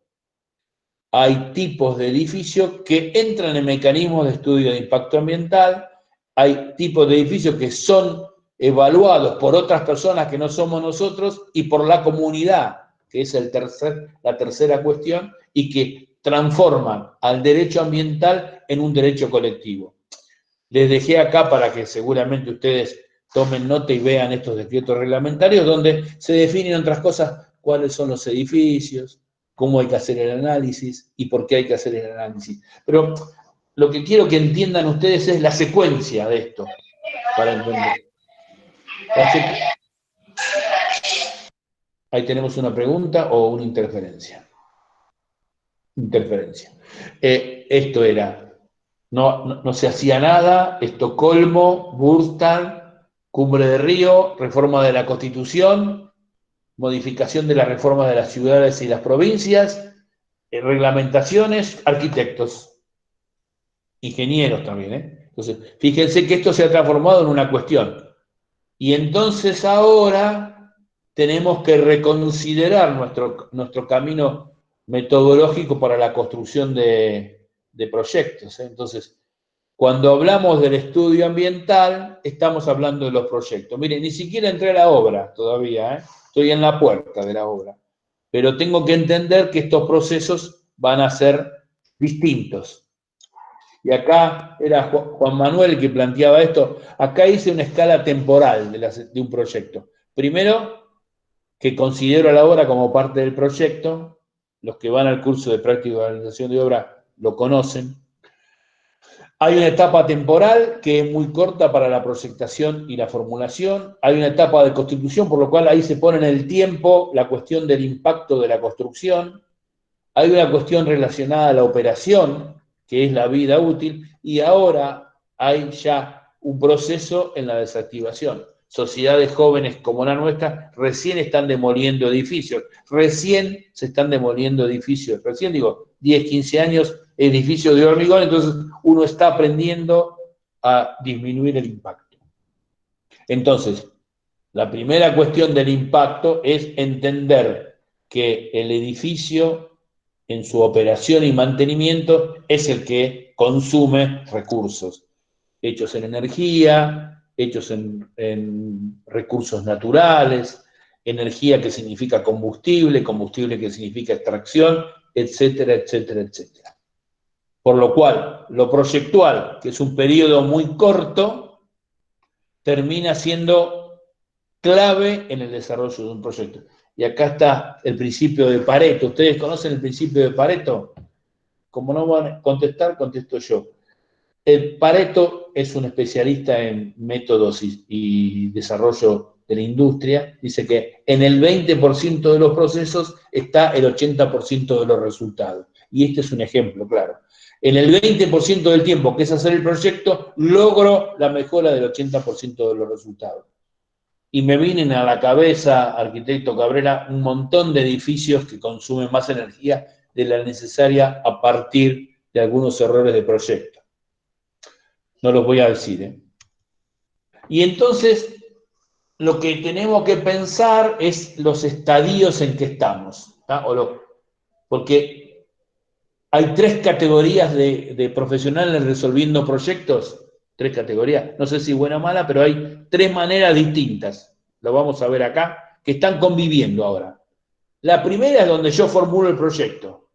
Hay tipos de edificios que entran en mecanismos de estudio de impacto ambiental, hay tipos de edificios que son evaluados por otras personas que no somos nosotros y por la comunidad, que es la tercera cuestión, y que transforman al derecho ambiental en un derecho colectivo. Les dejé acá para que seguramente ustedes tomen nota y vean estos decretos reglamentarios donde se definen otras cosas, cuáles son los edificios, cómo hay que hacer el análisis y por qué hay que hacer el análisis. Pero lo que quiero que entiendan ustedes es la secuencia de esto, para entender. Ahí tenemos una pregunta o una interferencia. Esto era, no se hacía nada, Estocolmo, Brundtland, Cumbre de Río, reforma de la Constitución, modificación de la reforma de las ciudades y las provincias, reglamentaciones, arquitectos, ingenieros también. Entonces, fíjense que esto se ha transformado en una cuestión. Y entonces ahora tenemos que reconsiderar nuestro camino metodológico para la construcción de proyectos. Entonces, cuando hablamos del estudio ambiental, estamos hablando de los proyectos. Miren, ni siquiera entré a la obra todavía, estoy en la puerta de la obra. Pero tengo que entender que estos procesos van a ser distintos. Y acá era Juan Manuel el que planteaba esto. Acá hice una escala temporal de un proyecto. Primero, que considero la obra como parte del proyecto. Los que van al curso de práctica de organización de obra lo conocen. Hay una etapa temporal que es muy corta para la proyectación y la formulación. Hay una etapa de constitución, por lo cual ahí se pone en el tiempo la cuestión del impacto de la construcción. Hay una cuestión relacionada a la operación, que es la vida útil, y ahora hay ya un proceso en la desactivación. Sociedades jóvenes como la nuestra recién están demoliendo edificios, recién se están demoliendo edificios, recién digo, 10, 15 años, edificios de hormigón, entonces uno está aprendiendo a disminuir el impacto. Entonces, la primera cuestión del impacto es entender que el edificio en su operación y mantenimiento es el que consume recursos, hechos en energía, hechos en recursos naturales, energía que significa combustible, combustible que significa extracción, etcétera, etcétera, etcétera. Por lo cual, lo proyectual, que es un periodo muy corto, termina siendo clave en el desarrollo de un proyecto. y acá está el principio de Pareto. ¿Ustedes conocen el principio de Pareto? Como no van a contestar, contesto yo. El Pareto es un especialista en métodos y desarrollo de la industria. Dice que en el 20% de los procesos está el 80% de los resultados. Y este es un ejemplo, claro. En el 20% del tiempo, que es hacer el proyecto, logro la mejora del 80% de los resultados. Y me vienen a la cabeza, arquitecto Cabrera, un montón de edificios que consumen más energía de la necesaria a partir de algunos errores de proyecto. No los voy a decir, ¿eh? Y entonces, lo que tenemos que pensar es los estadios en que estamos, ¿no? Porque hay 3 categorías de profesionales resolviendo proyectos, 3 categorías, no sé si buena o mala, pero hay 3 maneras distintas, lo vamos a ver acá, que están conviviendo ahora. La primera es donde yo formulo el proyecto.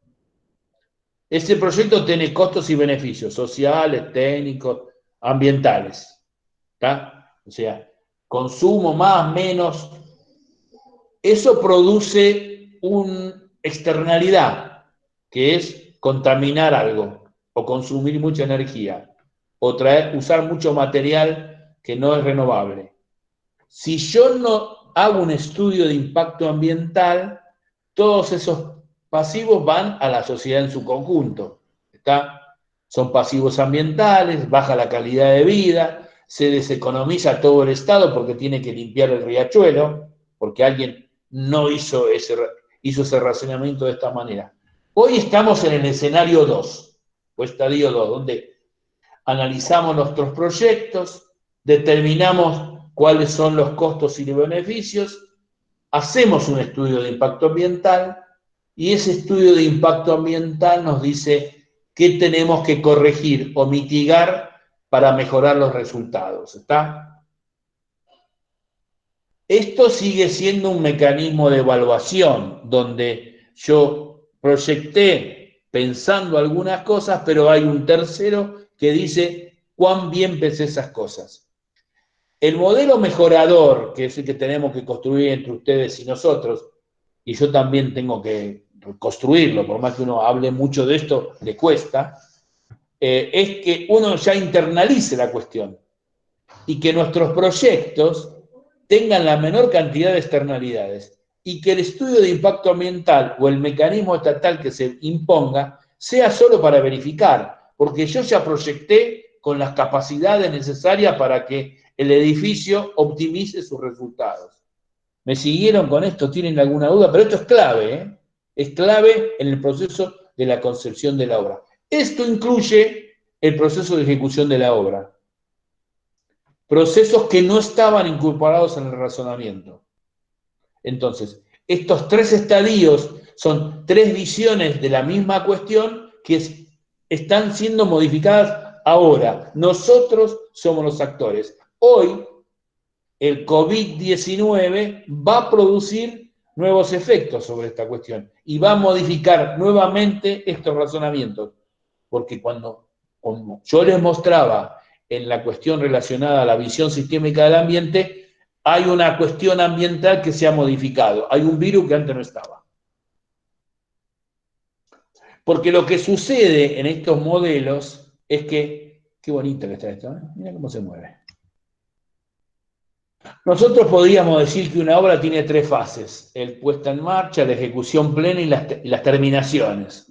Ese proyecto tiene costos y beneficios sociales, técnicos, ambientales, ¿tá? O sea, consumo más, menos. Eso produce una externalidad, que es contaminar algo, o consumir mucha energía, o usar mucho material que no es renovable. Si yo no hago un estudio de impacto ambiental, todos esos pasivos van a la sociedad en su conjunto, ¿está? Son pasivos ambientales, baja la calidad de vida, se deseconomiza todo el Estado porque tiene que limpiar el riachuelo, porque alguien no hizo ese razonamiento de esta manera. Hoy estamos en el escenario 2, o estadio 2, donde analizamos nuestros proyectos, determinamos cuáles son los costos y los beneficios, hacemos un estudio de impacto ambiental y ese estudio de impacto ambiental nos dice qué tenemos que corregir o mitigar para mejorar los resultados, ¿está? Esto sigue siendo un mecanismo de evaluación donde yo proyecté pensando algunas cosas, pero hay un tercero que dice cuán bien pensé esas cosas. El modelo mejorador, que es el que tenemos que construir entre ustedes y nosotros, y yo también tengo que construirlo, por más que uno hable mucho de esto, le cuesta, es que uno ya internalice la cuestión y que nuestros proyectos tengan la menor cantidad de externalidades y que el estudio de impacto ambiental o el mecanismo estatal que se imponga sea solo para verificar, porque yo ya proyecté con las capacidades necesarias para que el edificio optimice sus resultados. ¿Me siguieron con esto? ¿Tienen alguna duda? Pero esto es clave, ¿eh? Es clave en el proceso de la concepción de la obra. Esto incluye el proceso de ejecución de la obra. Procesos que no estaban incorporados en el razonamiento. Entonces, estos 3 estadios son 3 visiones de la misma cuestión que están siendo modificadas ahora. Nosotros somos los actores. Hoy, el COVID-19 va a producir nuevos efectos sobre esta cuestión y va a modificar nuevamente estos razonamientos. Porque como yo les mostraba en la cuestión relacionada a la visión sistémica del ambiente, hay una cuestión ambiental que se ha modificado. Hay un virus que antes no estaba. Porque lo que sucede en estos modelos es que, qué bonito que está esto, ¿eh? Mira cómo se mueve. Nosotros podríamos decir que una obra tiene 3 fases: el puesta en marcha, la ejecución plena y las terminaciones.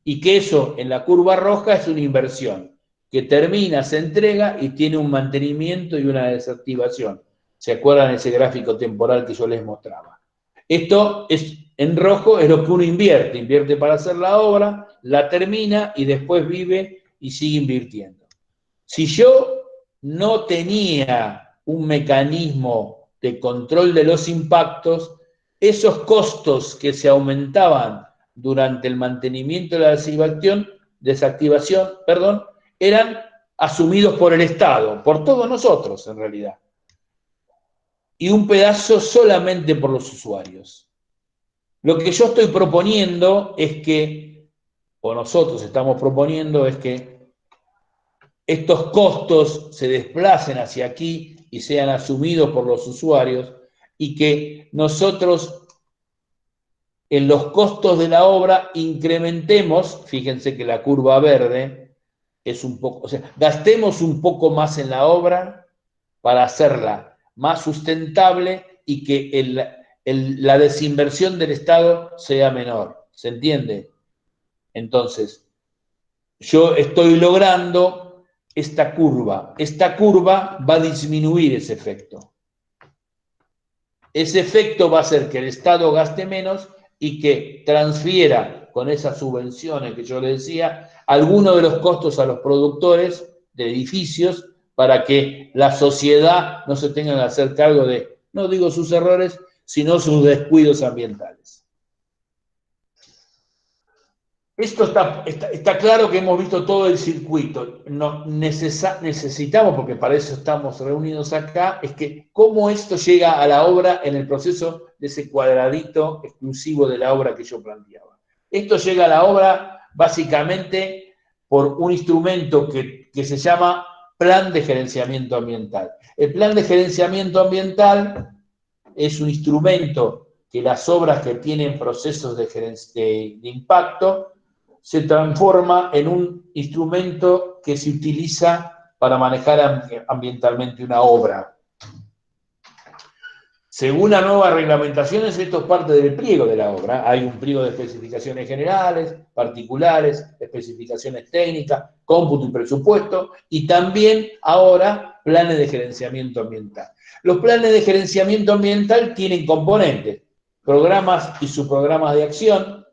Y que eso en la curva roja es una inversión, que termina, se entrega y tiene un mantenimiento y una desactivación. ¿Se acuerdan de ese gráfico temporal que yo les mostraba? Esto es, en rojo es lo que uno invierte para hacer la obra, la termina y después vive y sigue invirtiendo. Si yo no tenía un mecanismo de control de los impactos, esos costos que se aumentaban durante el mantenimiento de la desactivación, eran asumidos por el Estado, por todos nosotros en realidad, y un pedazo solamente por los usuarios. Lo que yo estoy proponiendo es que, o nosotros estamos proponiendo, es que estos costos se desplacen hacia aquí y sean asumidos por los usuarios y que nosotros en los costos de la obra incrementemos, fíjense que la curva verde es un poco, o sea, gastemos un poco más en la obra para hacerla más sustentable y que la desinversión del Estado sea menor. ¿Se entiende? Entonces, yo estoy logrando esta curva. Esta curva va a disminuir ese efecto. Ese efecto va a hacer que el Estado gaste menos y que transfiera con esas subvenciones que yo le decía algunos de los costos a los productores de edificios para que la sociedad no se tenga que hacer cargo de, no digo sus errores, sino sus descuidos ambientales. Esto está claro que hemos visto todo el circuito. No, necesitamos, porque para eso estamos reunidos acá, es que cómo esto llega a la obra en el proceso de ese cuadradito exclusivo de la obra que yo planteaba. Esto llega a la obra básicamente por un instrumento que se llama Plan de Gerenciamiento Ambiental. El Plan de Gerenciamiento Ambiental es un instrumento que las obras que tienen procesos de impacto se transforma en un instrumento que se utiliza para manejar ambientalmente una obra. Según la nueva reglamentación, esto es parte del pliego de la obra. Hay un pliego de especificaciones generales, particulares, especificaciones técnicas, cómputo y presupuesto, y también ahora planes de gerenciamiento ambiental. Los planes de gerenciamiento ambiental tienen componentes, programas y subprogramas de acción,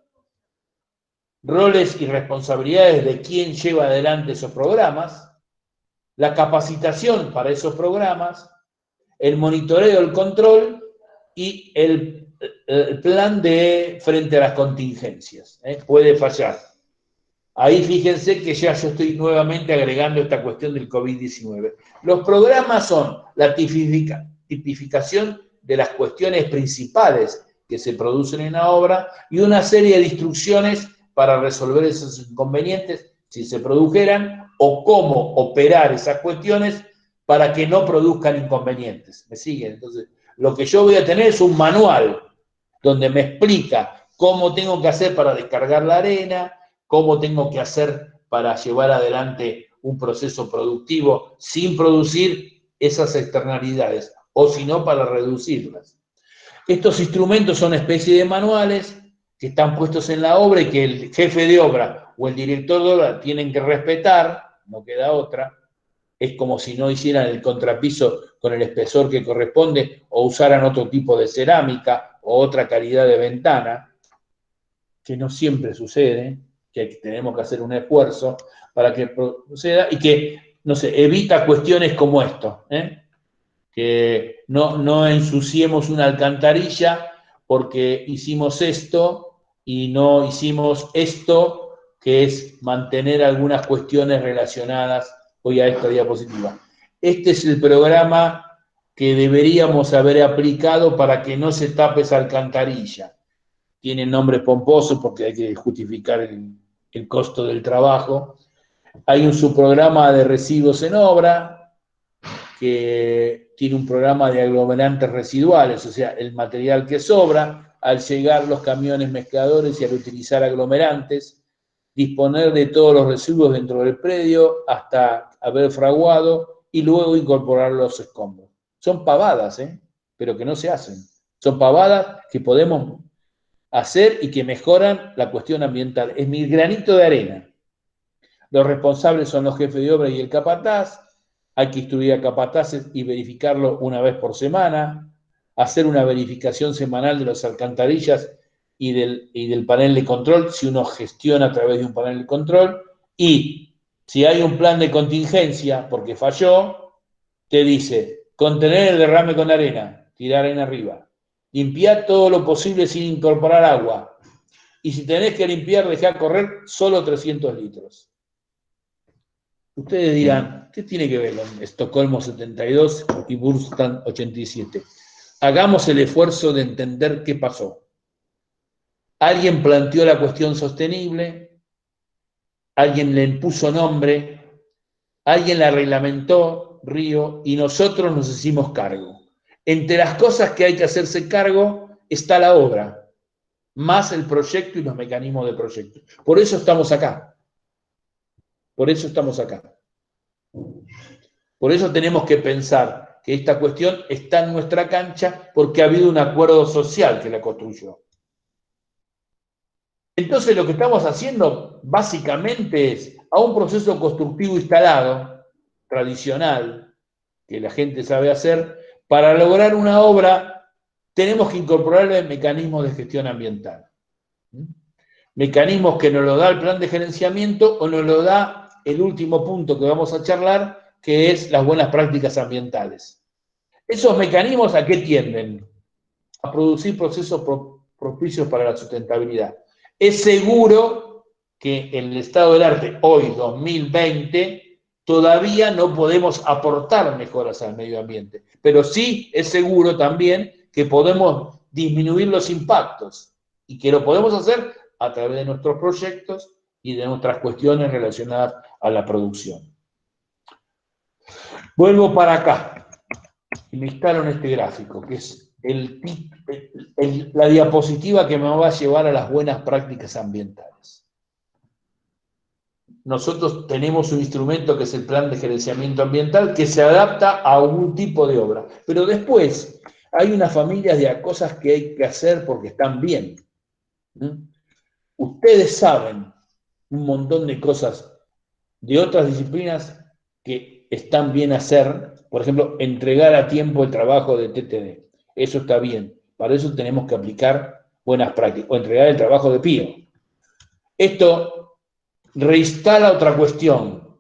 roles y responsabilidades de quien lleva adelante esos programas, la capacitación para esos programas, el monitoreo, el control y el plan de frente a las contingencias. Puede fallar. Ahí fíjense que ya yo estoy nuevamente agregando esta cuestión del COVID-19. Los programas son la tipificación de las cuestiones principales que se producen en la obra y una serie de instrucciones para resolver esos inconvenientes, si se produjeran, o cómo operar esas cuestiones para que no produzcan inconvenientes. ¿Me siguen? Entonces, lo que yo voy a tener es un manual donde me explica cómo tengo que hacer para descargar la arena, cómo tengo que hacer para llevar adelante un proceso productivo sin producir esas externalidades, o si no, para reducirlas. Estos instrumentos son especie de manuales que están puestos en la obra y que el jefe de obra o el director de obra tienen que respetar, no queda otra. Es como si no hicieran el contrapiso con el espesor que corresponde o usaran otro tipo de cerámica o otra calidad de ventana, que no siempre sucede, que tenemos que hacer un esfuerzo para que proceda y que, no sé, evita cuestiones como esto, que no ensuciemos una alcantarilla porque hicimos esto y no hicimos esto, que es mantener algunas cuestiones relacionadas. Voy a esta diapositiva. Este es el programa que deberíamos haber aplicado para que no se tape esa alcantarilla. Tiene nombres pomposos porque hay que justificar el costo del trabajo. Hay un subprograma de residuos en obra que tiene un programa de aglomerantes residuales, o sea, el material que sobra, al llegar los camiones mezcladores y al utilizar aglomerantes, disponer de todos los residuos dentro del predio hasta haber fraguado y luego incorporar los escombros. Son pavadas, pero que no se hacen. Son pavadas que podemos hacer y que mejoran la cuestión ambiental. Es mi granito de arena. Los responsables son los jefes de obra y el capataz. Hay que instruir a capataces y verificarlo una vez por semana. Hacer una verificación semanal de las alcantarillas y del panel de control, si uno gestiona a través de un panel de control. Y si hay un plan de contingencia porque falló, te dice, contener el derrame con arena, tirar arena arriba. Limpiar todo lo posible sin incorporar agua. Y si tenés que limpiar, dejá correr solo 300 litros. Ustedes dirán, ¿qué tiene que ver con Estocolmo 72 y Burstan 87? Hagamos el esfuerzo de entender qué pasó. Alguien planteó la cuestión sostenible, alguien le puso nombre, alguien la reglamentó, Río, y nosotros nos hicimos cargo. Entre las cosas que hay que hacerse cargo está la obra. más el proyecto y los mecanismos del proyecto. Por eso estamos acá. Por eso estamos acá. Por eso tenemos que pensar que esta cuestión está en nuestra cancha porque ha habido un acuerdo social que la construyó. Entonces lo que estamos haciendo básicamente es a un proceso constructivo instalado, tradicional, que la gente sabe hacer, para lograr una obra tenemos que incorporarle mecanismos de gestión ambiental. Mecanismos que nos lo da el plan de gerenciamiento o nos lo da el último punto que vamos a charlar, que es las buenas prácticas ambientales. ¿Esos mecanismos a qué tienden? A producir procesos propicios para la sustentabilidad. Es seguro que en el estado del arte, hoy, 2020, todavía no podemos aportar mejoras al medio ambiente, pero sí es seguro también que podemos disminuir los impactos y que lo podemos hacer a través de nuestros proyectos y de nuestras cuestiones relacionadas a la producción. Vuelvo para acá y me instalo en este gráfico, que es la diapositiva que me va a llevar a las buenas prácticas ambientales. Nosotros tenemos un instrumento que es el plan de gerenciamiento ambiental que se adapta a algún tipo de obra, pero después hay una familia de cosas que hay que hacer porque están bien. Ustedes saben un montón de cosas de otras disciplinas que están bien hacer, por ejemplo, entregar a tiempo el trabajo de TTD. Eso está bien. Para eso tenemos que aplicar buenas prácticas, o entregar el trabajo de PIO. Esto reinstala otra cuestión,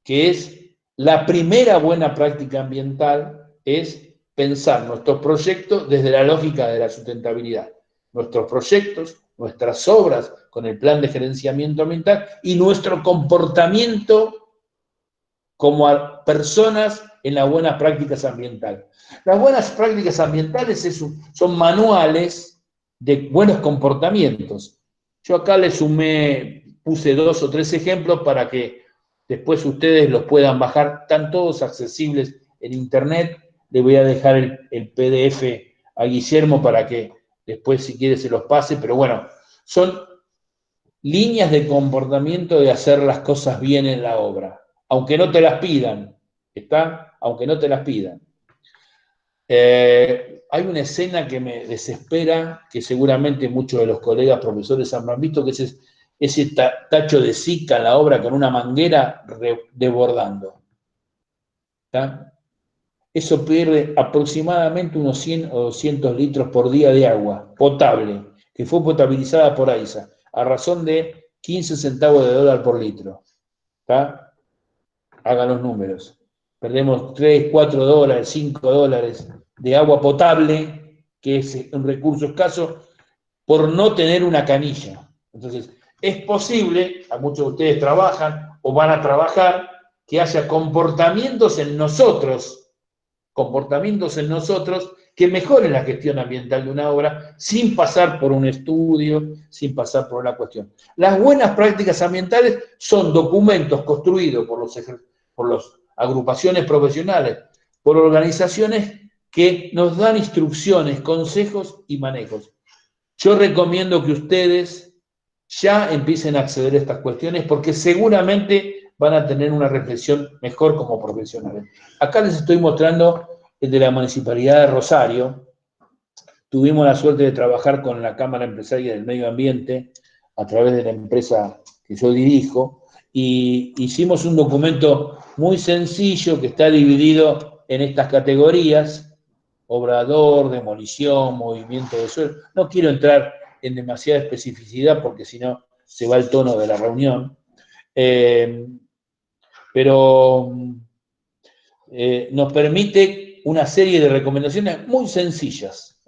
que es la primera buena práctica ambiental, es pensar nuestros proyectos desde la lógica de la sustentabilidad. Nuestros proyectos, nuestras obras con el plan de gerenciamiento ambiental y nuestro comportamiento como personas en las buenas prácticas ambientales. Las buenas prácticas ambientales son manuales de buenos comportamientos. Yo acá les puse 2 o 3 ejemplos para que después ustedes los puedan bajar. Están todos accesibles en internet. Le voy a dejar el PDF a Guillermo para que después, si quiere, se los pase. Pero bueno, son líneas de comportamiento de hacer las cosas bien en la obra, aunque no te las pidan, ¿está? Aunque no te las pidan. Hay una escena que me desespera, que seguramente muchos de los colegas profesores han visto, que es ese tacho de Zika en la obra con una manguera desbordando. ¿Está? Eso pierde aproximadamente unos 100 o 200 litros por día de agua potable, que fue potabilizada por AISA, a razón de 15 centavos de dólar por litro. ¿Está? Hagan los números. Perdemos 3, 4 dólares, 5 dólares de agua potable, que es un recurso escaso, por no tener una canilla. Entonces, es posible, a muchos de ustedes trabajan o van a trabajar, que haya comportamientos en nosotros que mejoren la gestión ambiental de una obra sin pasar por un estudio, sin pasar por una cuestión. Las buenas prácticas ambientales son documentos construidos por las agrupaciones profesionales, por organizaciones que nos dan instrucciones, consejos y manejos. Yo recomiendo que ustedes ya empiecen a acceder a estas cuestiones porque seguramente van a tener una reflexión mejor como profesionales. Acá les estoy mostrando el de la Municipalidad de Rosario. Tuvimos la suerte de trabajar con la Cámara Empresaria del Medio Ambiente a través de la empresa que yo dirijo y hicimos un documento muy sencillo que está dividido en estas categorías: obrador, demolición, movimiento de suelo. No quiero entrar en demasiada especificidad porque si no se va el tono de la reunión. Pero nos permite una serie de recomendaciones muy sencillas.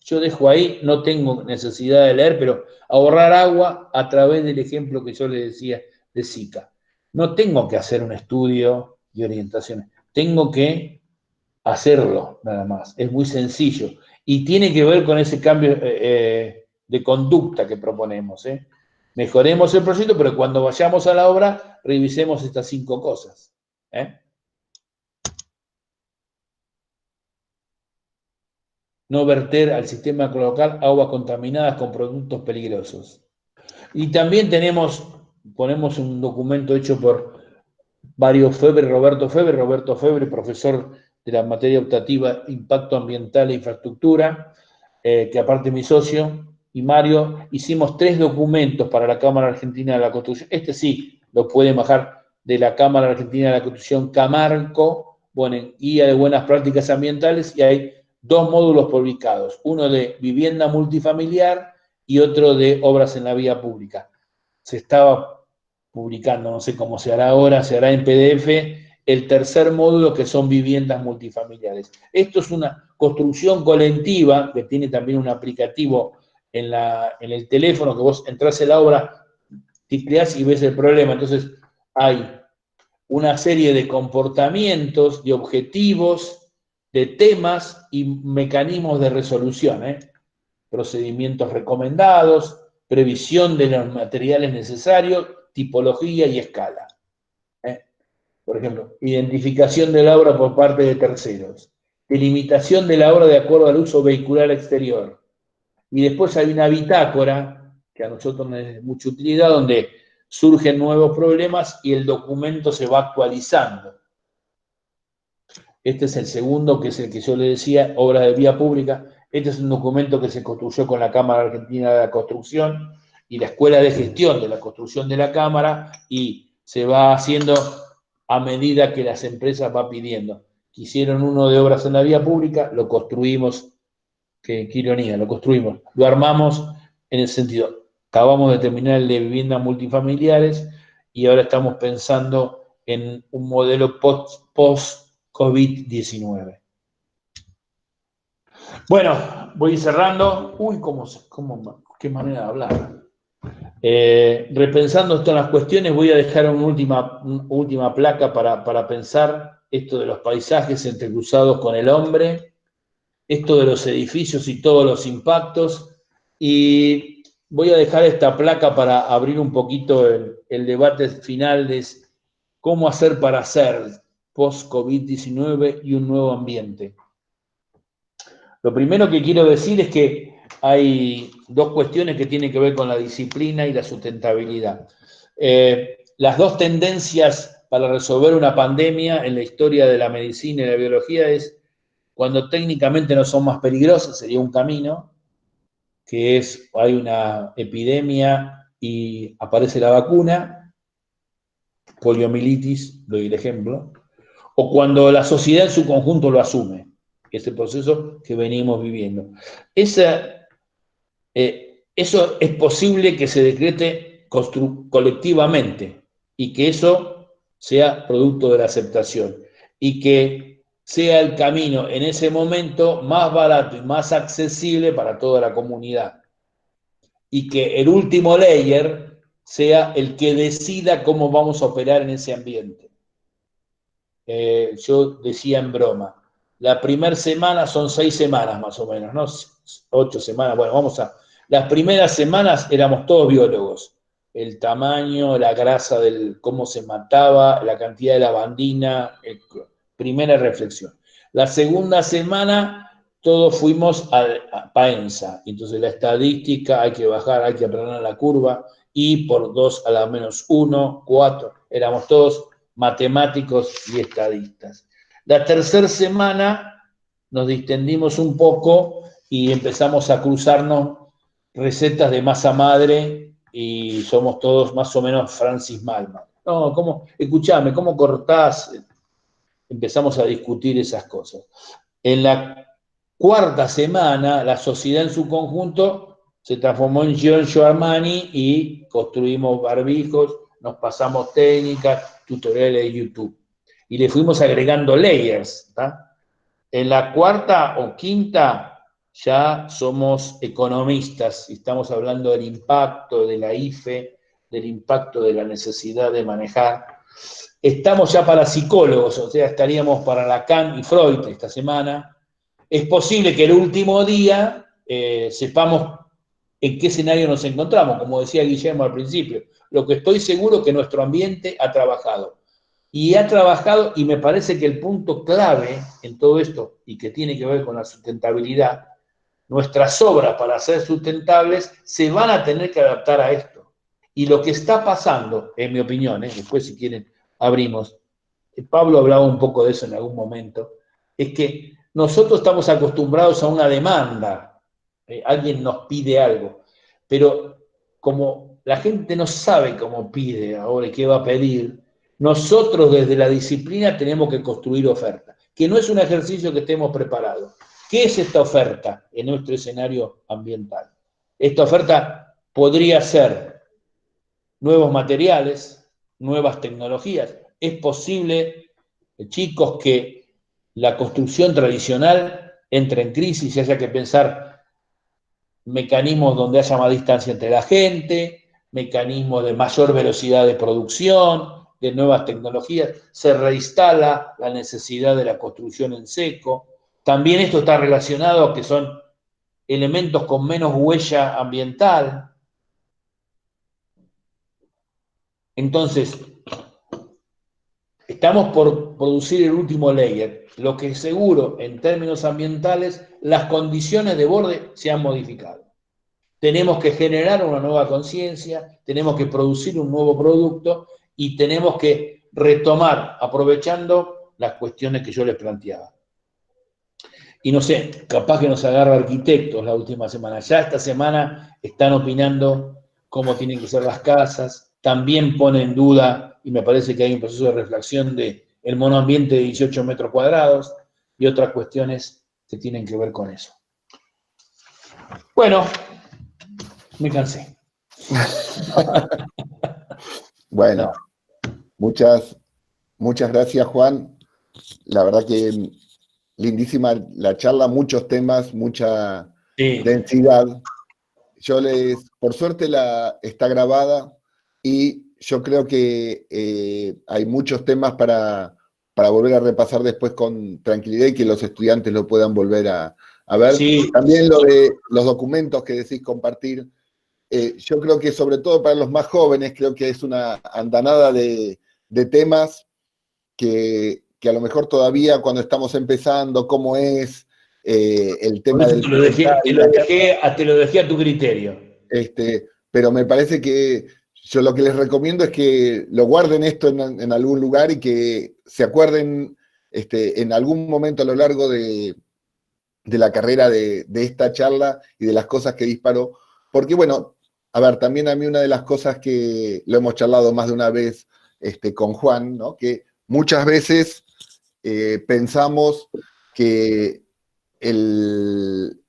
Yo dejo ahí, no tengo necesidad de leer, pero ahorrar agua a través del ejemplo que yo les decía de Zika. No tengo que hacer un estudio y orientaciones, tengo que hacerlo nada más. Es muy sencillo y tiene que ver con ese cambio de conducta que proponemos. Mejoremos el proyecto, pero cuando vayamos a la obra, revisemos estas 5 cosas. no verter al sistema local aguas contaminadas con productos peligrosos. Y también ponemos un documento hecho por Roberto Febre, profesor de la materia optativa Impacto Ambiental e Infraestructura, que aparte es mi socio, y Mario, hicimos 3 documentos para la Cámara Argentina de la Construcción. Este sí, lo pueden bajar de la Cámara Argentina de la Construcción, Camarco, bueno, Guía de Buenas Prácticas Ambientales, y hay 2 módulos publicados, uno de vivienda multifamiliar y otro de obras en la vía pública. Se estaba publicando, no sé cómo se hará ahora, se hará en PDF, el tercer módulo, que son viviendas multifamiliares. Esto es una construcción colectiva que tiene también un aplicativo en el teléfono, que vos entras en la obra, ticleás y ves el problema. Entonces hay una serie de comportamientos, de objetivos, de temas y mecanismos de resolución, procedimientos recomendados, previsión de los materiales necesarios, tipología y escala. Por ejemplo, identificación de la obra por parte de terceros, delimitación de la obra de acuerdo al uso vehicular exterior. Y después hay una bitácora, que a nosotros nos es de mucha utilidad, donde surgen nuevos problemas y el documento se va actualizando. Este es el segundo, que es el que yo le decía, obras de vía pública. Este es un documento que se construyó con la Cámara Argentina de la Construcción y la Escuela de Gestión de la Construcción de la Cámara, y se va haciendo a medida que las empresas van pidiendo. Quisieron uno de obras en la vía pública, lo construimos, qué ironía, lo construimos, lo armamos en el sentido, acabamos de terminar el de viviendas multifamiliares y ahora estamos pensando en un modelo post-COVID-19. Bueno, voy cerrando. Uy, qué manera de hablar. Repensando todas las cuestiones, voy a dejar una última placa para pensar esto de los paisajes entrecruzados con el hombre, esto de los edificios y todos los impactos, y voy a dejar esta placa para abrir un poquito el debate final de cómo hacer para hacer post-COVID-19 y un nuevo ambiente. Lo primero que quiero decir es que hay 2 cuestiones que tienen que ver con la disciplina y la sustentabilidad. Las 2 tendencias para resolver una pandemia en la historia de la medicina y la biología es cuando técnicamente no son más peligrosas, sería un camino, que es, hay una epidemia y aparece la vacuna, poliomielitis, doy el ejemplo, o cuando la sociedad en su conjunto lo asume, que es el proceso que venimos viviendo. Eso es posible que se decrete colectivamente y que eso sea producto de la aceptación y que sea el camino en ese momento más barato y más accesible para toda la comunidad. Y que el último layer sea el que decida cómo vamos a operar en ese ambiente. Yo decía en broma, la primera semana son 6 semanas más o menos, ¿no? 8 semanas, bueno, las primeras semanas éramos todos biólogos. El tamaño, la grasa cómo se mataba, la cantidad de lavandina, primera reflexión. La segunda semana todos fuimos a Paenza, entonces la estadística hay que bajar, hay que aplanar la curva, y por 2 a la menos 1, 4, éramos todos matemáticos y estadistas. La tercera semana nos distendimos un poco y empezamos a cruzarnos recetas de masa madre y somos todos más o menos Francis Malman. No, escuchame, ¿cómo cortás? Empezamos a discutir esas cosas. En la cuarta semana, la sociedad en su conjunto se transformó en Giorgio Armani y construimos barbijos, nos pasamos técnicas, tutoriales de YouTube. Y le fuimos agregando layers, ¿tá? En la cuarta o quinta ya somos economistas y estamos hablando del impacto de la IFE, del impacto de la necesidad de manejar. Estamos ya para psicólogos, o sea, estaríamos para Lacan y Freud esta semana. Es posible que el último día sepamos en qué escenario nos encontramos, como decía Guillermo al principio. Lo que estoy seguro es que nuestro ambiente ha trabajado. Y me parece que el punto clave en todo esto, y que tiene que ver con la sustentabilidad, nuestras obras para ser sustentables se van a tener que adaptar a esto. Y lo que está pasando, en mi opinión, después si quieren abrimos, Pablo hablaba un poco de eso en algún momento, es que nosotros estamos acostumbrados a una demanda, alguien nos pide algo, pero como la gente no sabe cómo pide ahora y qué va a pedir, nosotros desde la disciplina tenemos que construir oferta, que no es un ejercicio que estemos preparados. ¿Qué es esta oferta en nuestro escenario ambiental? Esta oferta podría ser nuevos materiales, nuevas tecnologías. Es posible, chicos, que la construcción tradicional entre en crisis y haya que pensar mecanismos donde haya más distancia entre la gente, mecanismos de mayor velocidad de producción, de nuevas tecnologías, se reinstala la necesidad de la construcción en seco. También esto está relacionado a que son elementos con menos huella ambiental. Entonces, estamos por producir el último layer, lo que seguro en términos ambientales las condiciones de borde se han modificado. Tenemos que generar una nueva conciencia, tenemos que producir un nuevo producto y tenemos que retomar, aprovechando las cuestiones que yo les planteaba. Y no sé, capaz que nos agarra arquitectos la última semana. Ya esta semana están opinando cómo tienen que ser las casas, también pone en duda, y me parece que hay un proceso de reflexión de el monoambiente de 18 metros cuadrados y otras cuestiones que tienen que ver con eso. Bueno, me cansé. Bueno, muchas gracias, Juan. La verdad que lindísima la charla, muchos temas, mucha densidad. Por suerte está grabada y yo creo que hay muchos temas para volver a repasar después con tranquilidad y que los estudiantes lo puedan volver a ver. Sí. También lo de los documentos que decís compartir. Yo creo que sobre todo para los más jóvenes, creo que es una andanada de temas que a lo mejor todavía cuando estamos empezando, cómo es el tema del... Te lo dejé a tu criterio. Pero me parece que yo lo que les recomiendo es que lo guarden esto en algún lugar y que se acuerden en algún momento a lo largo de la carrera de esta charla y de las cosas que disparó. Porque bueno, a ver, también a mí una de las cosas que lo hemos charlado más de una vez con Juan, ¿no? Que muchas veces pensamos que el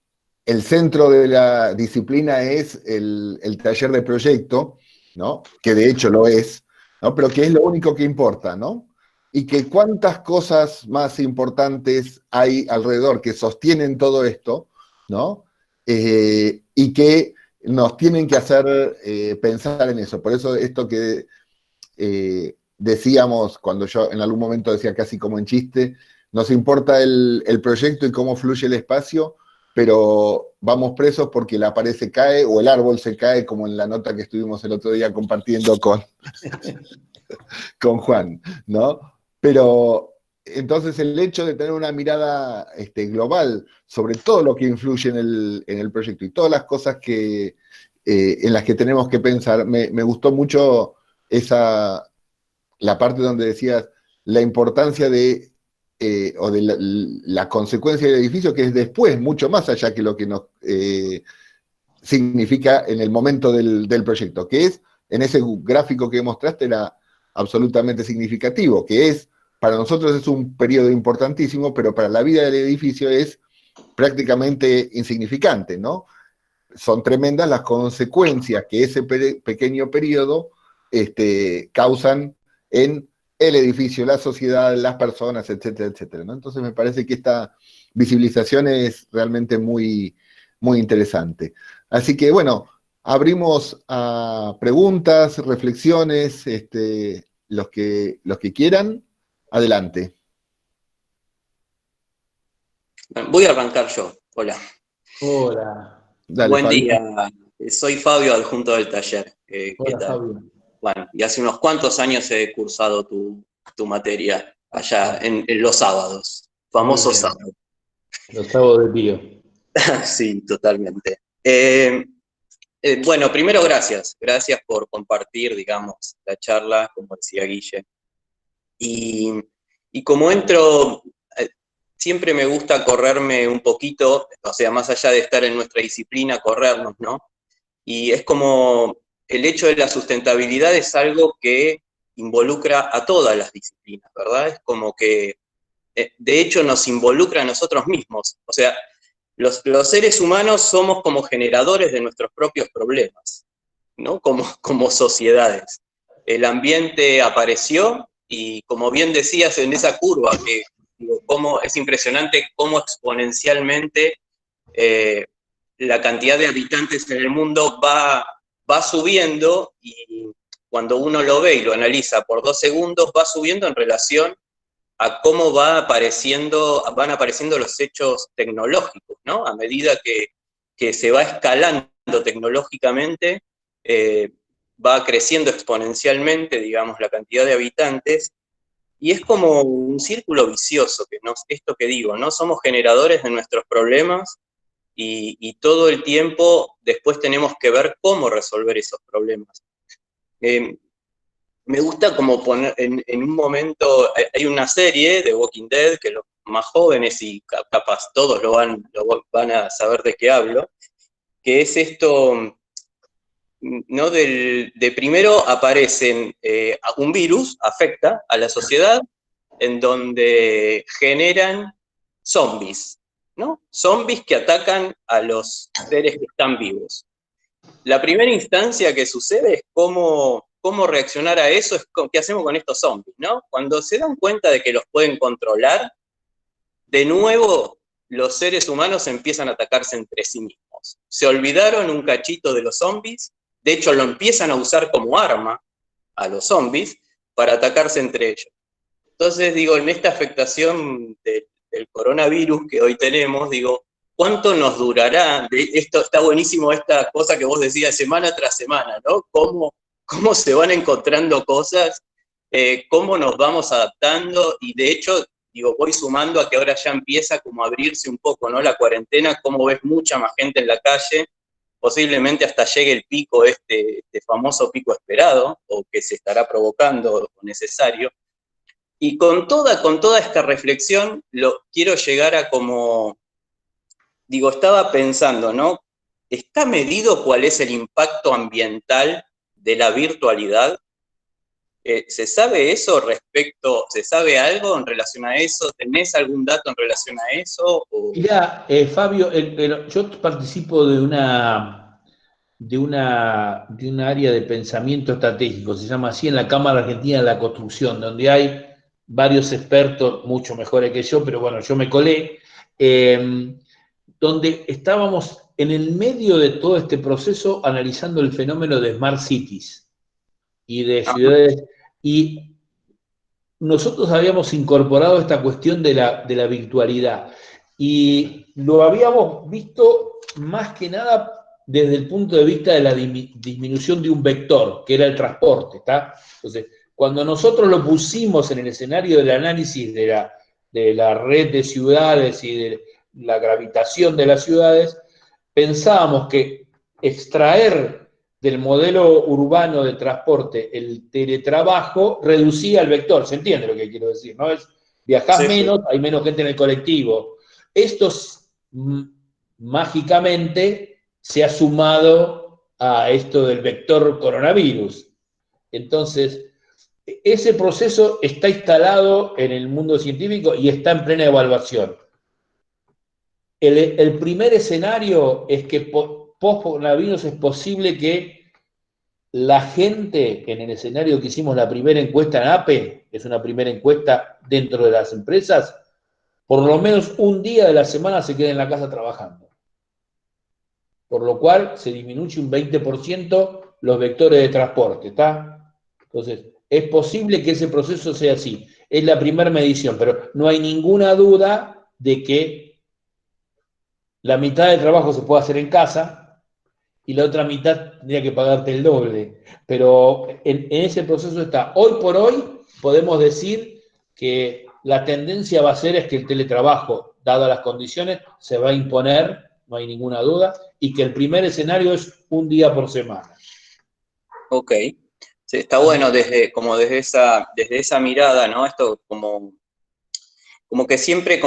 centro de la disciplina es el taller de proyecto, ¿no? Que de hecho lo es, ¿no? Pero que es lo único que importa, ¿no? Y que cuántas cosas más importantes hay alrededor que sostienen todo esto, ¿no? Y que nos tienen que hacer pensar en eso. Por eso esto que decíamos, cuando yo en algún momento decía casi como en chiste, nos importa el proyecto y cómo fluye el espacio, pero vamos presos porque la pared se cae o el árbol se cae, como en la nota que estuvimos el otro día compartiendo con Juan, ¿no? Pero entonces el hecho de tener una mirada global sobre todo lo que influye en el proyecto y todas las cosas en las que tenemos que pensar, me gustó mucho la parte donde decías la importancia o de la consecuencia del edificio, que es después, mucho más allá que lo que nos significa en el momento del proyecto, que es, en ese gráfico que mostraste, era absolutamente significativo, que es, para nosotros es un periodo importantísimo, pero para la vida del edificio es prácticamente insignificante, ¿no? Son tremendas las consecuencias que ese pequeño periodo causan en el edificio, la sociedad, las personas, etcétera, etcétera, ¿no? Entonces me parece que esta visibilización es realmente muy, muy interesante. Así que bueno, abrimos a preguntas, reflexiones, los que quieran, adelante. Voy a arrancar yo. Hola. Hola. Dale, Buen Fabio. día. Soy Fabio, adjunto del taller. ¿Qué Hola, tal? Fabio. Bueno, y hace unos cuantos años he cursado tu materia allá en los sábados, famosos sábados. Los sábados de tío. Sí, totalmente. Bueno, primero gracias por compartir, digamos, la charla, como decía Guille. Y como entro, siempre me gusta correrme un poquito, o sea, más allá de estar en nuestra disciplina, corrernos, ¿no? Y es como el hecho de la sustentabilidad es algo que involucra a todas las disciplinas, ¿verdad? Es como que, de hecho, nos involucra a nosotros mismos. O sea, los seres humanos somos como generadores de nuestros propios problemas, ¿no? Como sociedades. El ambiente apareció y, como bien decías, en esa curva, que digo, es impresionante cómo exponencialmente la cantidad de habitantes en el mundo va subiendo, y cuando uno lo ve y lo analiza por 2 segundos, va subiendo en relación a cómo van apareciendo los hechos tecnológicos, ¿no? A medida que se va escalando tecnológicamente, va creciendo exponencialmente, digamos, la cantidad de habitantes, y es como un círculo vicioso, esto que digo, ¿no? Somos generadores de nuestros problemas, y todo el tiempo después tenemos que ver cómo resolver esos problemas. Me gusta como poner en un momento, hay una serie de Walking Dead que los más jóvenes y capaz todos lo van a saber de qué hablo, que es esto, ¿no? De primero aparecen, un virus afecta a la sociedad, en donde generan zombies, ¿no? Zombies que atacan a los seres que están vivos. La primera instancia que sucede es cómo reaccionar a eso, es qué hacemos con estos zombies, ¿no? Cuando se dan cuenta de que los pueden controlar, de nuevo los seres humanos empiezan a atacarse entre sí mismos. Se olvidaron un cachito de los zombies, de hecho lo empiezan a usar como arma a los zombies para atacarse entre ellos. Entonces, digo, en esta afectación del coronavirus que hoy tenemos, digo, ¿cuánto nos durará? Esto está buenísimo, esta cosa que vos decías semana tras semana, ¿no? Cómo se van encontrando cosas, cómo nos vamos adaptando, y de hecho, digo, voy sumando a que ahora ya empieza como a abrirse un poco, ¿no? La cuarentena, cómo ves mucha más gente en la calle, posiblemente hasta llegue el pico, este famoso pico esperado, o que se estará provocando o necesario. Y con toda esta reflexión, quiero llegar a como, digo, estaba pensando, ¿no? ¿Está medido cuál es el impacto ambiental de la virtualidad? ¿Se sabe eso se sabe algo en relación a eso? ¿Tenés algún dato en relación a eso? Mirá, Fabio, yo participo de un área de pensamiento estratégico, se llama así, en la Cámara Argentina de la Construcción, donde hay varios expertos, mucho mejores que yo, pero bueno, yo me colé, donde estábamos en el medio de todo este proceso analizando el fenómeno de Smart Cities y de ciudades, y nosotros habíamos incorporado esta cuestión de la virtualidad, y lo habíamos visto más que nada desde el punto de vista de la disminución de un vector, que era el transporte, ¿está? Entonces, cuando nosotros lo pusimos en el escenario del análisis de la red de ciudades y de la gravitación de las ciudades, pensábamos que extraer del modelo urbano de transporte el teletrabajo reducía el vector. ¿Se entiende lo que quiero decir? ¿No? Viajás menos, hay menos gente en el colectivo. Esto mágicamente se ha sumado a esto del vector coronavirus. Entonces, ese proceso está instalado en el mundo científico y está en plena evaluación. El primer escenario es que post-coronavirus es posible que la gente, en el escenario que hicimos la primera encuesta en APE, es una primera encuesta dentro de las empresas, por lo menos un día de la semana se quede en la casa trabajando. Por lo cual se disminuye un 20% los vectores de transporte, ¿está? Entonces, es posible que ese proceso sea así. Es la primera medición, pero no hay ninguna duda de que la mitad del trabajo se puede hacer en casa y la otra mitad tendría que pagarte el doble. Pero en ese proceso está. Hoy por hoy podemos decir que la tendencia va a ser es que el teletrabajo, dadas las condiciones, se va a imponer no hay ninguna duda, y que el primer escenario es un día por semana. Ok. Sí, está bueno desde esa mirada, ¿no? Esto como que siempre,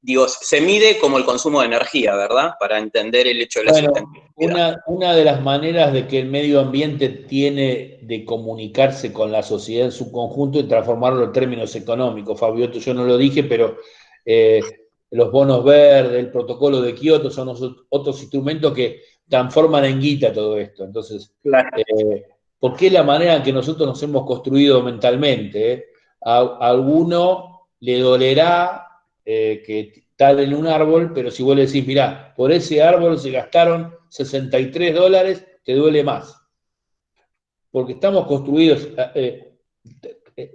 digo, se mide como el consumo de energía, ¿verdad? Para entender el hecho de la sustentabilidad. Una de las maneras de que el medio ambiente tiene de comunicarse con la sociedad en su conjunto y transformarlo en términos económicos. Fabio, yo no lo dije, pero los bonos verdes, el protocolo de Kioto son otros instrumentos que transforman en guita todo esto. Entonces, Claro. porque es la manera en que nosotros nos hemos construido mentalmente. A alguno le dolerá que tal en un árbol, pero si vos le decís, mirá, por ese árbol se gastaron $63, te duele más. Porque estamos construidos,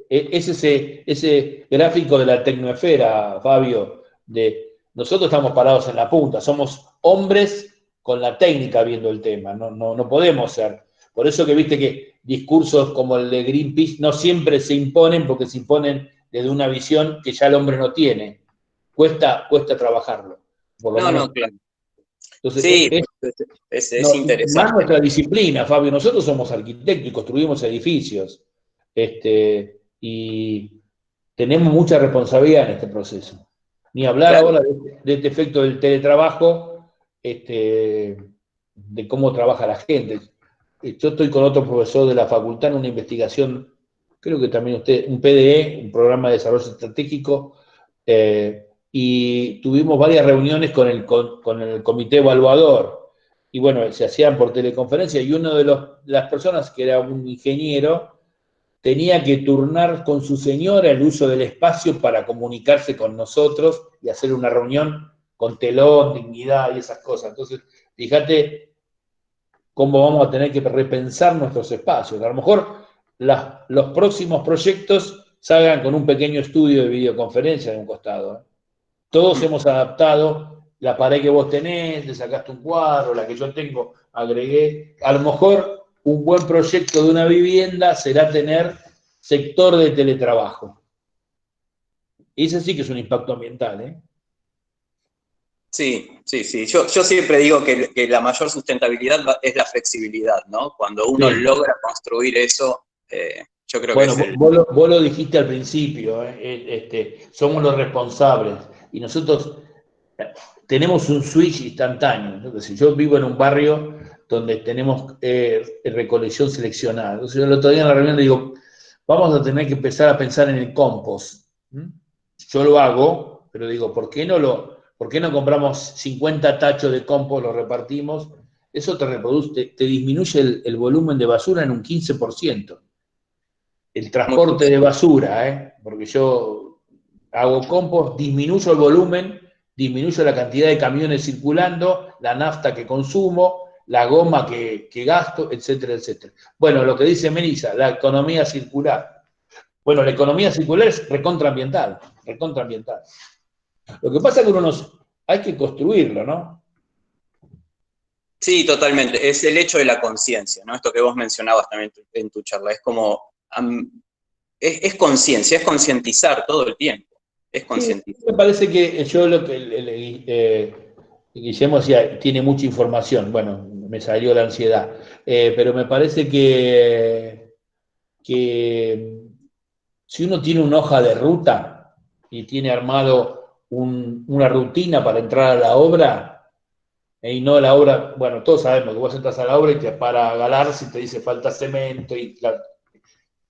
es ese gráfico de la tecnosfera, Fabio, de nosotros estamos parados en la punta, somos hombres con la técnica viendo el tema, no podemos ser. Por eso que viste que discursos como el de Greenpeace no siempre se imponen, porque se imponen desde una visión que ya el hombre no tiene. Cuesta trabajarlo. Por lo menos. Claro. Entonces, Sí, es interesante. más nuestra disciplina, Fabio. Nosotros somos arquitectos y construimos edificios. Y tenemos mucha responsabilidad en este proceso. Ni hablar Claro. ahora de este efecto del teletrabajo, de cómo trabaja la gente. Yo estoy con otro profesor de la facultad en una investigación, creo que también usted, un PDE, un programa de desarrollo estratégico, y tuvimos varias reuniones con el comité evaluador, y bueno, se hacían por teleconferencia, y uno de las personas, que era un ingeniero, tenía que turnar con su señora el uso del espacio para comunicarse con nosotros y hacer una reunión con telón, dignidad y esas cosas. Entonces, fíjate cómo vamos a tener que repensar nuestros espacios. A lo mejor los próximos proyectos salgan con un pequeño estudio de videoconferencia de un costado. Todos hemos adaptado la pared que vos tenés, le sacaste un cuadro, la que yo tengo, agregué. A lo mejor un buen proyecto de una vivienda será tener sector de teletrabajo. Ese sí que es un impacto ambiental, ¿eh? Sí. Yo siempre digo que la mayor sustentabilidad es la flexibilidad, ¿no? Cuando uno logra construir eso, yo creo que es vos lo dijiste al principio, somos los responsables y nosotros tenemos un switch instantáneo. Yo vivo en un barrio donde tenemos recolección seleccionada. Entonces, yo el otro día en la reunión le digo, vamos a tener que empezar a pensar en el compost. Yo lo hago, pero digo, ¿por qué no compramos 50 tachos de compost, los repartimos? Eso te reproduce, te disminuye el volumen de basura en un 15%. El transporte de basura, porque yo hago compost, disminuyo el volumen, disminuyo la cantidad de camiones circulando, la nafta que consumo, la goma que gasto, etcétera, etcétera. Bueno, lo que dice Melissa, la economía circular. Bueno, la economía circular es recontraambiental. Lo que pasa es que hay que construirlo, ¿no? Sí, totalmente. Es el hecho de la conciencia, ¿no? Esto que vos mencionabas también en tu charla. Es como, es conciencia, es concientizar todo el tiempo. Es concientizar. Sí, me parece que yo lo que Guillermo decía, tiene mucha información. Bueno, me salió la ansiedad. Pero me parece que si uno tiene una hoja de ruta y tiene armado una rutina para entrar a la obra, y no la obra, bueno, todos sabemos que vos entras a la obra y te para Galarza y te dice falta cemento.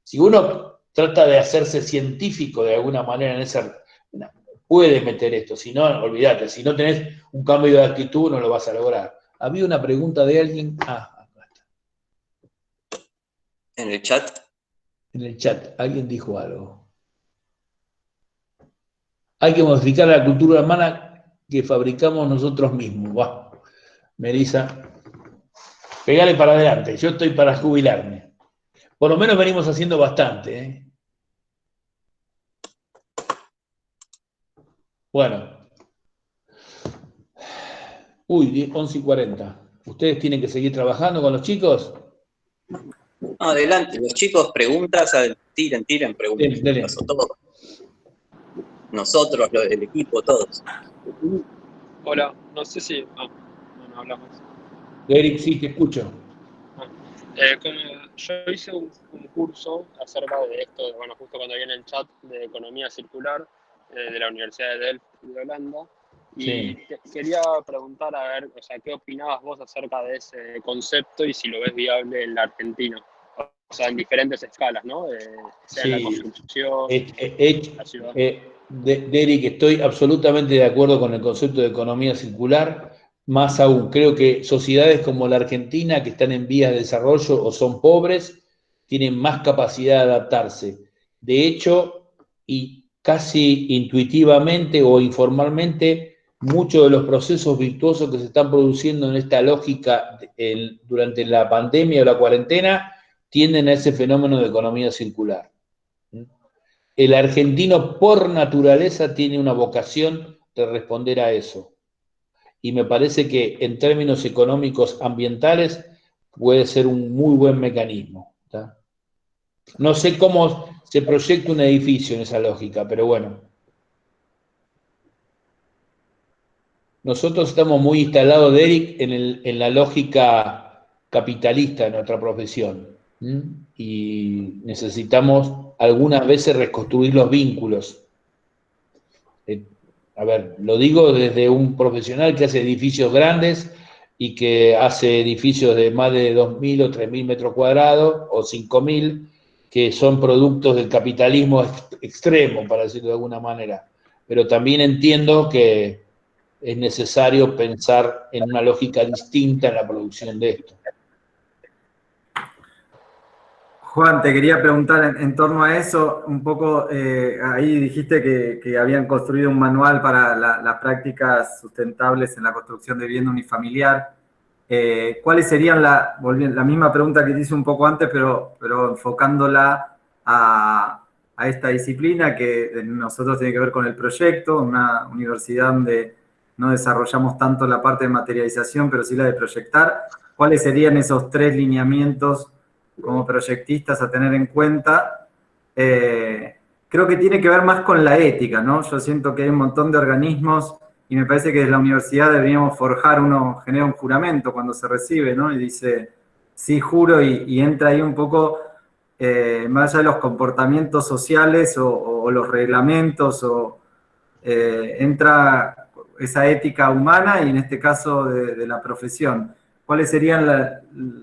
Si uno trata de hacerse científico de alguna manera en esa, puede meter esto, si no, olvídate, si no tenés un cambio de actitud no lo vas a lograr. Había una pregunta de alguien, acá está. ¿En el chat? En el chat, alguien dijo algo. Hay que modificar la cultura humana que fabricamos nosotros mismos. Wow. Melissa, pegale para adelante, yo estoy para jubilarme. Por lo menos venimos haciendo bastante, ¿eh? Bueno. Uy, 11:40. ¿Ustedes tienen que seguir trabajando con los chicos? No, adelante, los chicos, preguntas, tiren preguntas. Dele. Todos. Nosotros, el equipo, todos. Hola, no sé si... no hablamos. Eric, sí, te escucho. Como yo hice un curso acerca de esto, bueno, justo cuando vi en el chat de economía circular de la Universidad de Delft de Holanda, y Sí. quería preguntar, a ver, o sea, ¿qué opinabas vos acerca de ese concepto y si lo ves viable en la Argentina? O sea, en diferentes escalas, ¿no? Sea en la Sí. construcción, la ciudad. Derek, estoy absolutamente de acuerdo con el concepto de economía circular. Más aún, creo que sociedades como la Argentina, que están en vías de desarrollo o son pobres, tienen más capacidad de adaptarse. De hecho, y casi intuitivamente o informalmente, muchos de los procesos virtuosos que se están produciendo en esta lógica durante la pandemia o la cuarentena tienden a ese fenómeno de economía circular. El argentino por naturaleza tiene una vocación de responder a eso. Y me parece que en términos económicos ambientales puede ser un muy buen mecanismo. ¿Tá? No sé cómo se proyecta un edificio en esa lógica, pero bueno. Nosotros estamos muy instalados, Derek, en la lógica capitalista de nuestra profesión. Y necesitamos algunas veces reconstruir los vínculos. A ver, lo digo desde un profesional que hace edificios grandes y que hace edificios de más de 2.000 o 3.000 metros cuadrados o 5.000, que son productos del capitalismo extremo, para decirlo de alguna manera. Pero también entiendo que es necesario pensar en una lógica distinta en la producción de esto. Juan, te quería preguntar en torno a eso, un poco, ahí dijiste que habían construido un manual para las prácticas sustentables en la construcción de vivienda unifamiliar. ¿Cuáles serían la misma pregunta que te hice un poco antes, pero enfocándola a esta disciplina que de nosotros tiene que ver con el proyecto, una universidad donde no desarrollamos tanto la parte de materialización, pero sí la de proyectar? ¿Cuáles serían esos 3 lineamientos como proyectistas a tener en cuenta? Creo que tiene que ver más con la ética, ¿no? Yo siento que hay un montón de organismos y me parece que desde la universidad deberíamos forjar, uno genera un juramento cuando se recibe, ¿no? Y dice, sí, juro, y entra ahí un poco, más allá de los comportamientos sociales o los reglamentos, entra esa ética humana y en este caso de la profesión. ¿Cuáles serían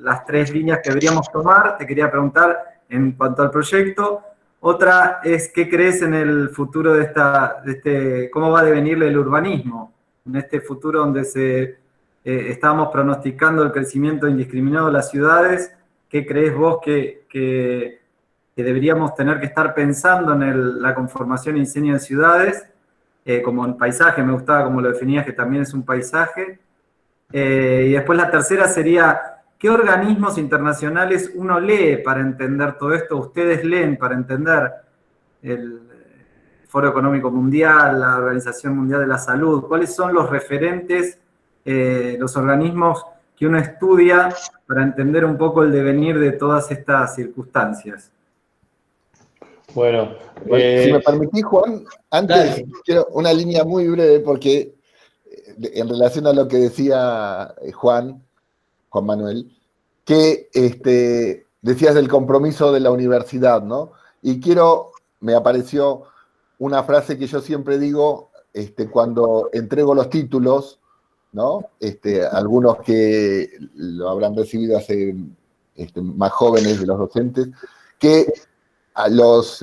las 3 líneas que deberíamos tomar? Te quería preguntar en cuanto al proyecto. Otra es, ¿qué crees en el futuro de cómo va a devenir el urbanismo? En este futuro donde estamos pronosticando el crecimiento indiscriminado de las ciudades, ¿qué crees vos que deberíamos tener que estar pensando en la conformación y diseño de ciudades? Como un paisaje, me gustaba como lo definías, que también es un paisaje. Y después la tercera sería, ¿qué organismos internacionales uno lee para entender todo esto? ¿Ustedes leen para entender el Foro Económico Mundial, la Organización Mundial de la Salud? ¿Cuáles son los referentes, los organismos que uno estudia para entender un poco el devenir de todas estas circunstancias? Bueno, si me permitís, Juan, antes quiero una línea muy breve porque en relación a lo que decía Juan Manuel, que decías del compromiso de la universidad, ¿no? Y me apareció una frase que yo siempre digo cuando entrego los títulos, ¿no? Algunos que lo habrán recibido hace más jóvenes de los docentes, que a los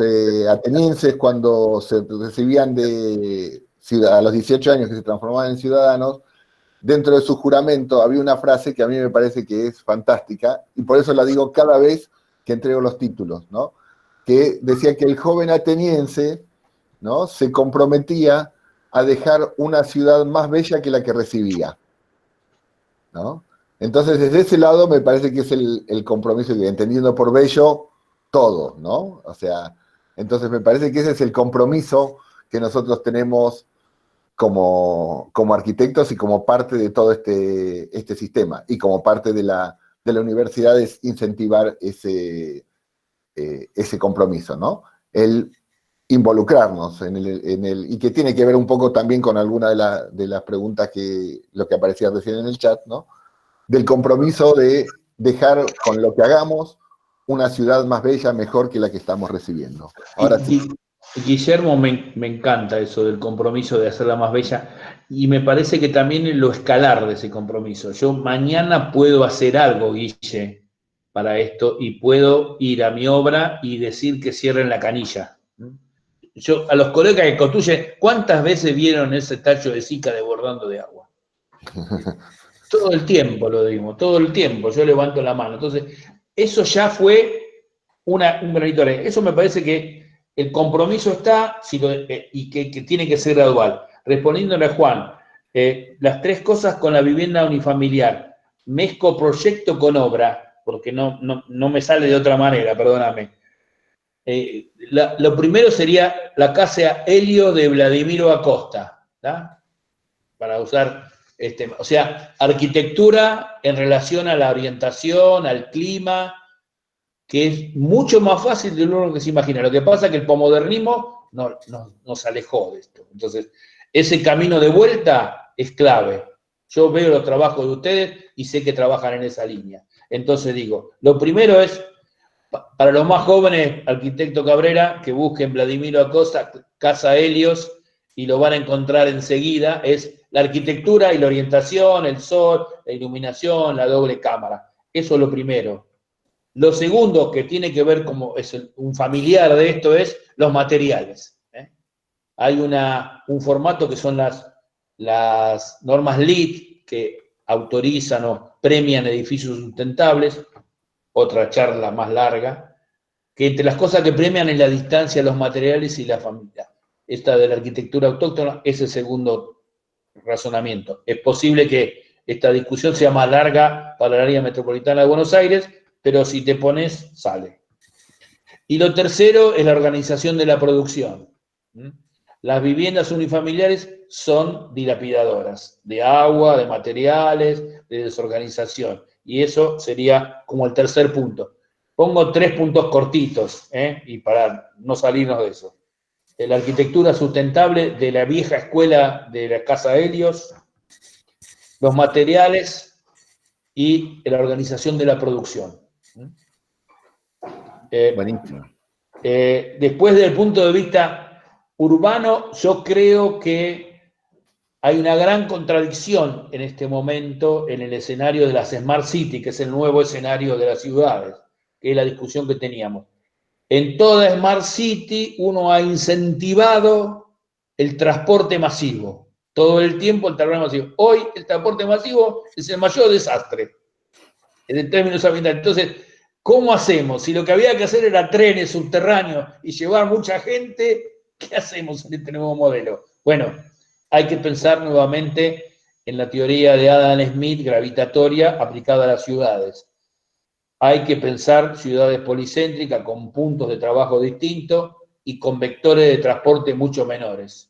atenienses cuando se recibían a los 18 años que se transformaban en ciudadanos, dentro de su juramento había una frase que a mí me parece que es fantástica, y por eso la digo cada vez que entrego los títulos, ¿no? Que decía que el joven ateniense, ¿no?, se comprometía a dejar una ciudad más bella que la que recibía, ¿no? Entonces, desde ese lado me parece que es el compromiso, entendiendo por bello todo, ¿no? O sea, entonces me parece que ese es el compromiso que nosotros tenemos como arquitectos y como parte de todo este sistema, y como parte de la universidad es incentivar ese compromiso, ¿no? El involucrarnos y que tiene que ver un poco también con alguna de las preguntas lo que aparecía recién en el chat, ¿no? Del compromiso de dejar con lo que hagamos una ciudad más bella, mejor que la que estamos recibiendo. Ahora sí. Guillermo, me encanta eso del compromiso de hacerla más bella, y me parece que también lo escalar de ese compromiso. Yo mañana puedo hacer algo, Guille, para esto, y puedo ir a mi obra y decir que cierren la canilla. Yo, a los colegas que construyen, ¿cuántas veces vieron ese tacho de Zika desbordando de agua? Todo el tiempo lo digo, todo el tiempo, yo levanto la mano. Entonces, eso ya fue un granito de arena. Eso me parece que el compromiso está y que tiene que ser gradual. Respondiéndole a Juan, las tres cosas con la vivienda unifamiliar, mezco proyecto con obra, porque no me sale de otra manera, perdóname. Lo primero sería la casa Helio de Vladimiro Acosta, ¿tá? Para usar, o sea, arquitectura en relación a la orientación, al clima, que es mucho más fácil de lo que se imagina. Lo que pasa es que el posmodernismo nos alejó de esto. Entonces, ese camino de vuelta es clave. Yo veo los trabajos de ustedes y sé que trabajan en esa línea. Entonces digo, lo primero es, para los más jóvenes, arquitecto Cabrera, que busquen Vladimiro Acosta, Casa Helios, y lo van a encontrar enseguida, es la arquitectura y la orientación, el sol, la iluminación, la doble cámara. Eso es lo primero. Lo segundo, que tiene que ver como es un familiar de esto, es los materiales. Hay un formato que son las normas LEED, que autorizan o premian edificios sustentables, otra charla más larga, que entre las cosas que premian es la distancia, los materiales y la familia. Esta de la arquitectura autóctona es el segundo razonamiento. Es posible que esta discusión sea más larga para el área metropolitana de Buenos Aires, pero si te pones, sale. Y lo tercero es la organización de la producción. Las viviendas unifamiliares son dilapidadoras de agua, de materiales, de desorganización. Y eso sería como el tercer punto. Pongo 3 puntos cortitos, y para no salirnos de eso. La arquitectura sustentable de la vieja escuela de la Casa Helios, los materiales y la organización de la producción. Buenísimo. Después, desde el punto de vista urbano, yo creo que hay una gran contradicción en este momento en el escenario de las Smart City, que es el nuevo escenario de las ciudades, que es la discusión que teníamos. En toda Smart City uno ha incentivado el transporte masivo. Todo el tiempo el transporte masivo. Hoy el transporte masivo es el mayor desastre en términos ambientales. Entonces, ¿cómo hacemos? Si lo que había que hacer era trenes subterráneos y llevar mucha gente, ¿qué hacemos en este nuevo modelo? Bueno, hay que pensar nuevamente en la teoría de Adam Smith gravitatoria aplicada a las ciudades. Hay que pensar ciudades policéntricas con puntos de trabajo distintos y con vectores de transporte mucho menores.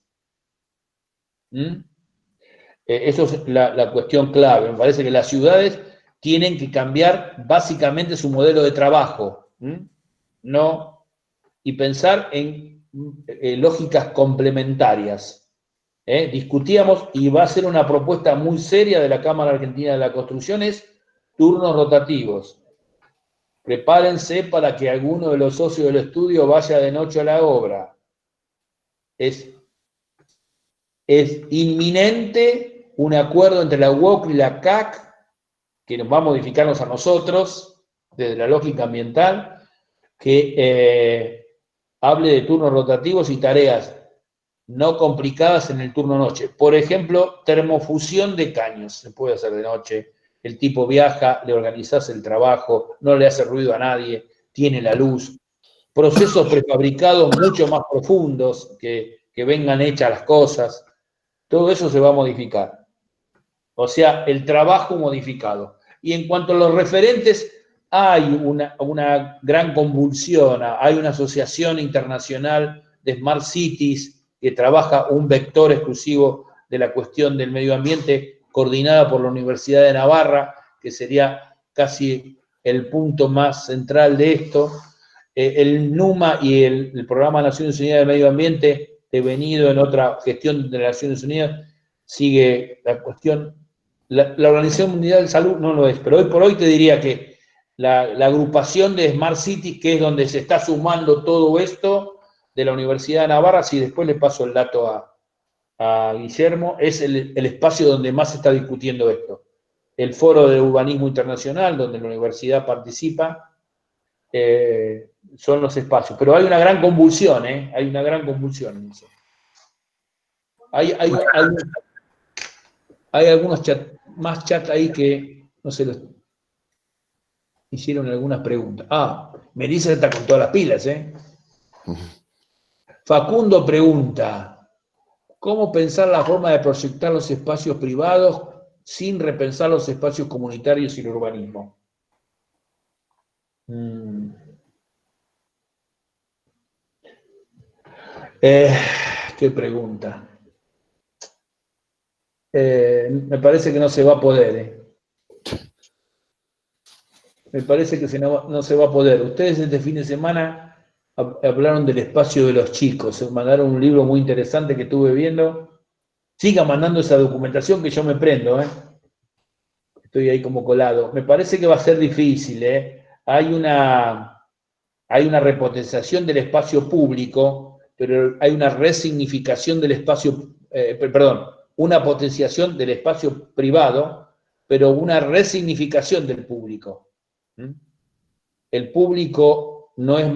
Eso es la cuestión clave. Me parece que las ciudades tienen que cambiar básicamente su modelo de trabajo, ¿no? Y pensar en lógicas complementarias. Discutíamos, y va a ser una propuesta muy seria de la Cámara Argentina de la Construcción, es turnos rotativos. Prepárense para que alguno de los socios del estudio vaya de noche a la obra. Es inminente un acuerdo entre la UOC y la CAC que nos va a modificarnos a nosotros desde la lógica ambiental, que hable de turnos rotativos y tareas no complicadas en el turno noche. Por ejemplo, termofusión de caños, se puede hacer de noche. El tipo viaja, le organizás el trabajo, no le hace ruido a nadie, tiene la luz. Procesos prefabricados mucho más profundos, que vengan hechas las cosas. Todo eso se va a modificar. O sea, el trabajo modificado. Y en cuanto a los referentes, hay una gran convulsión. Hay una asociación internacional de Smart Cities que trabaja un vector exclusivo de la cuestión del medio ambiente, coordinada por la Universidad de Navarra, que sería casi el punto más central de esto. el NUMA y el Programa de Naciones Unidas de Medio Ambiente, devenido en otra gestión de las Naciones Unidas, sigue la cuestión. La Organización Mundial de Salud no lo es, pero hoy por hoy te diría que la agrupación de Smart Cities, que es donde se está sumando todo esto, de la Universidad de Navarra, si después le paso el dato a Guillermo, es el espacio donde más se está discutiendo esto. El Foro de Urbanismo Internacional, donde la universidad participa, son los espacios. Pero hay una gran convulsión, hay una gran convulsión. Hay algunos más chat ahí que no se los hicieron algunas preguntas. Melissa está con todas las pilas, Facundo pregunta, ¿cómo pensar la forma de proyectar los espacios privados sin repensar los espacios comunitarios y el urbanismo? ¿Qué pregunta? Me parece que no se va a poder. Me parece que no se va a poder. Ustedes este fin de semana hablaron del espacio de los chicos. Mandaron un libro muy interesante que estuve viendo. Sigan mandando esa documentación que yo me prendo. Estoy ahí como colado. Me parece que va a ser difícil. Hay una repotenciación del espacio público, pero hay una resignificación del espacio, una potenciación del espacio privado, pero una resignificación del público. El público no es,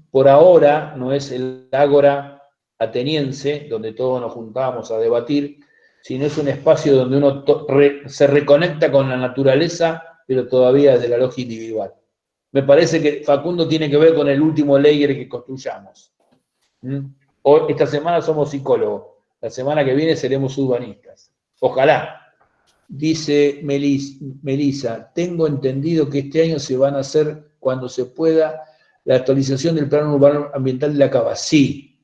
por ahora, no es el ágora ateniense, donde todos nos juntábamos a debatir, sino es un espacio donde uno se reconecta con la naturaleza, pero todavía desde la lógica individual. Me parece que Facundo tiene que ver con el último layer que construyamos. Hoy, esta semana somos psicólogos, la semana que viene seremos urbanistas. Ojalá. Dice Melissa, tengo entendido que este año se van a hacer, cuando se pueda, la actualización del Plan Urbano Ambiental de la Cava. Sí.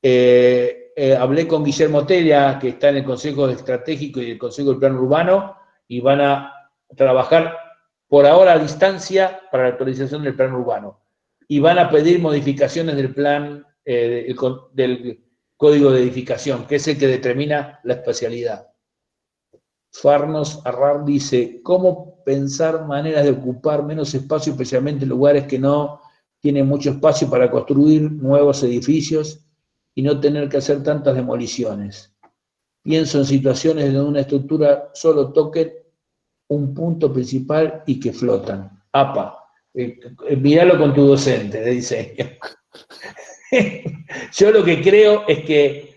Hablé con Guillermo Tella, que está en el Consejo Estratégico y el Consejo del Plan Urbano, y van a trabajar por ahora a distancia para la actualización del plan urbano. Y van a pedir modificaciones del plan, del código de edificación, que es el que determina la espacialidad. Farnos Arrar dice, ¿cómo pensar maneras de ocupar menos espacio, especialmente en lugares que no tienen mucho espacio para construir nuevos edificios y no tener que hacer tantas demoliciones? Pienso en situaciones donde una estructura solo toque un punto principal y que flotan. Míralo con tu docente de diseño. Yo lo que creo es que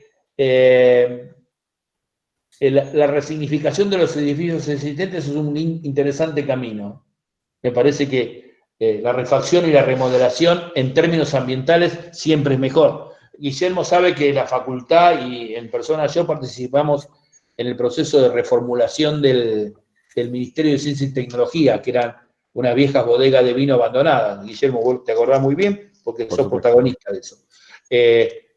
la resignificación de los edificios existentes es un interesante camino. Me parece que la refacción y la remodelación en términos ambientales siempre es mejor. Guillermo sabe que la facultad y en persona yo participamos en el proceso de reformulación del Ministerio de Ciencia y Tecnología, que eran unas viejas bodegas de vino abandonadas. Guillermo, vos te acordás muy bien porque sos protagonista de eso.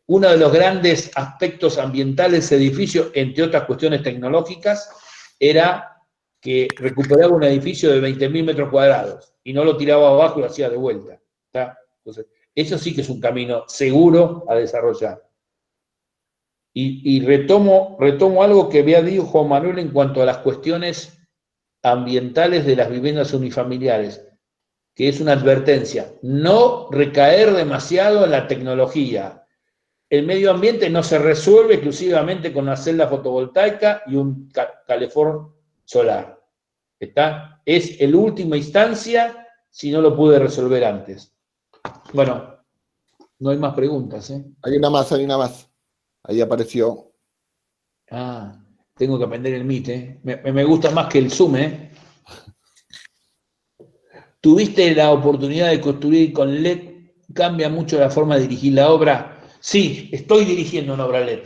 Uno de los grandes aspectos ambientales de ese edificio, entre otras cuestiones tecnológicas, era que recuperaba un edificio de 20.000 metros cuadrados y no lo tiraba abajo y lo hacía de vuelta. ¿Está? Entonces, eso sí que es un camino seguro a desarrollar. Y retomo algo que había dicho Juan Manuel en cuanto a las cuestiones ambientales de las viviendas unifamiliares, que es una advertencia. No recaer demasiado en la tecnología. El medio ambiente no se resuelve exclusivamente con una celda fotovoltaica y un calefón solar. ¿Está? Es en última instancia si no lo pude resolver antes. Bueno, no hay más preguntas, ¿eh? Hay una más. Ahí apareció. Tengo que aprender el Meet, ¿eh? Me gusta más que el Zoom, ¿eh? ¿Tuviste la oportunidad de construir con LED? ¿Cambia mucho la forma de dirigir la obra? Sí, estoy dirigiendo una obra LED.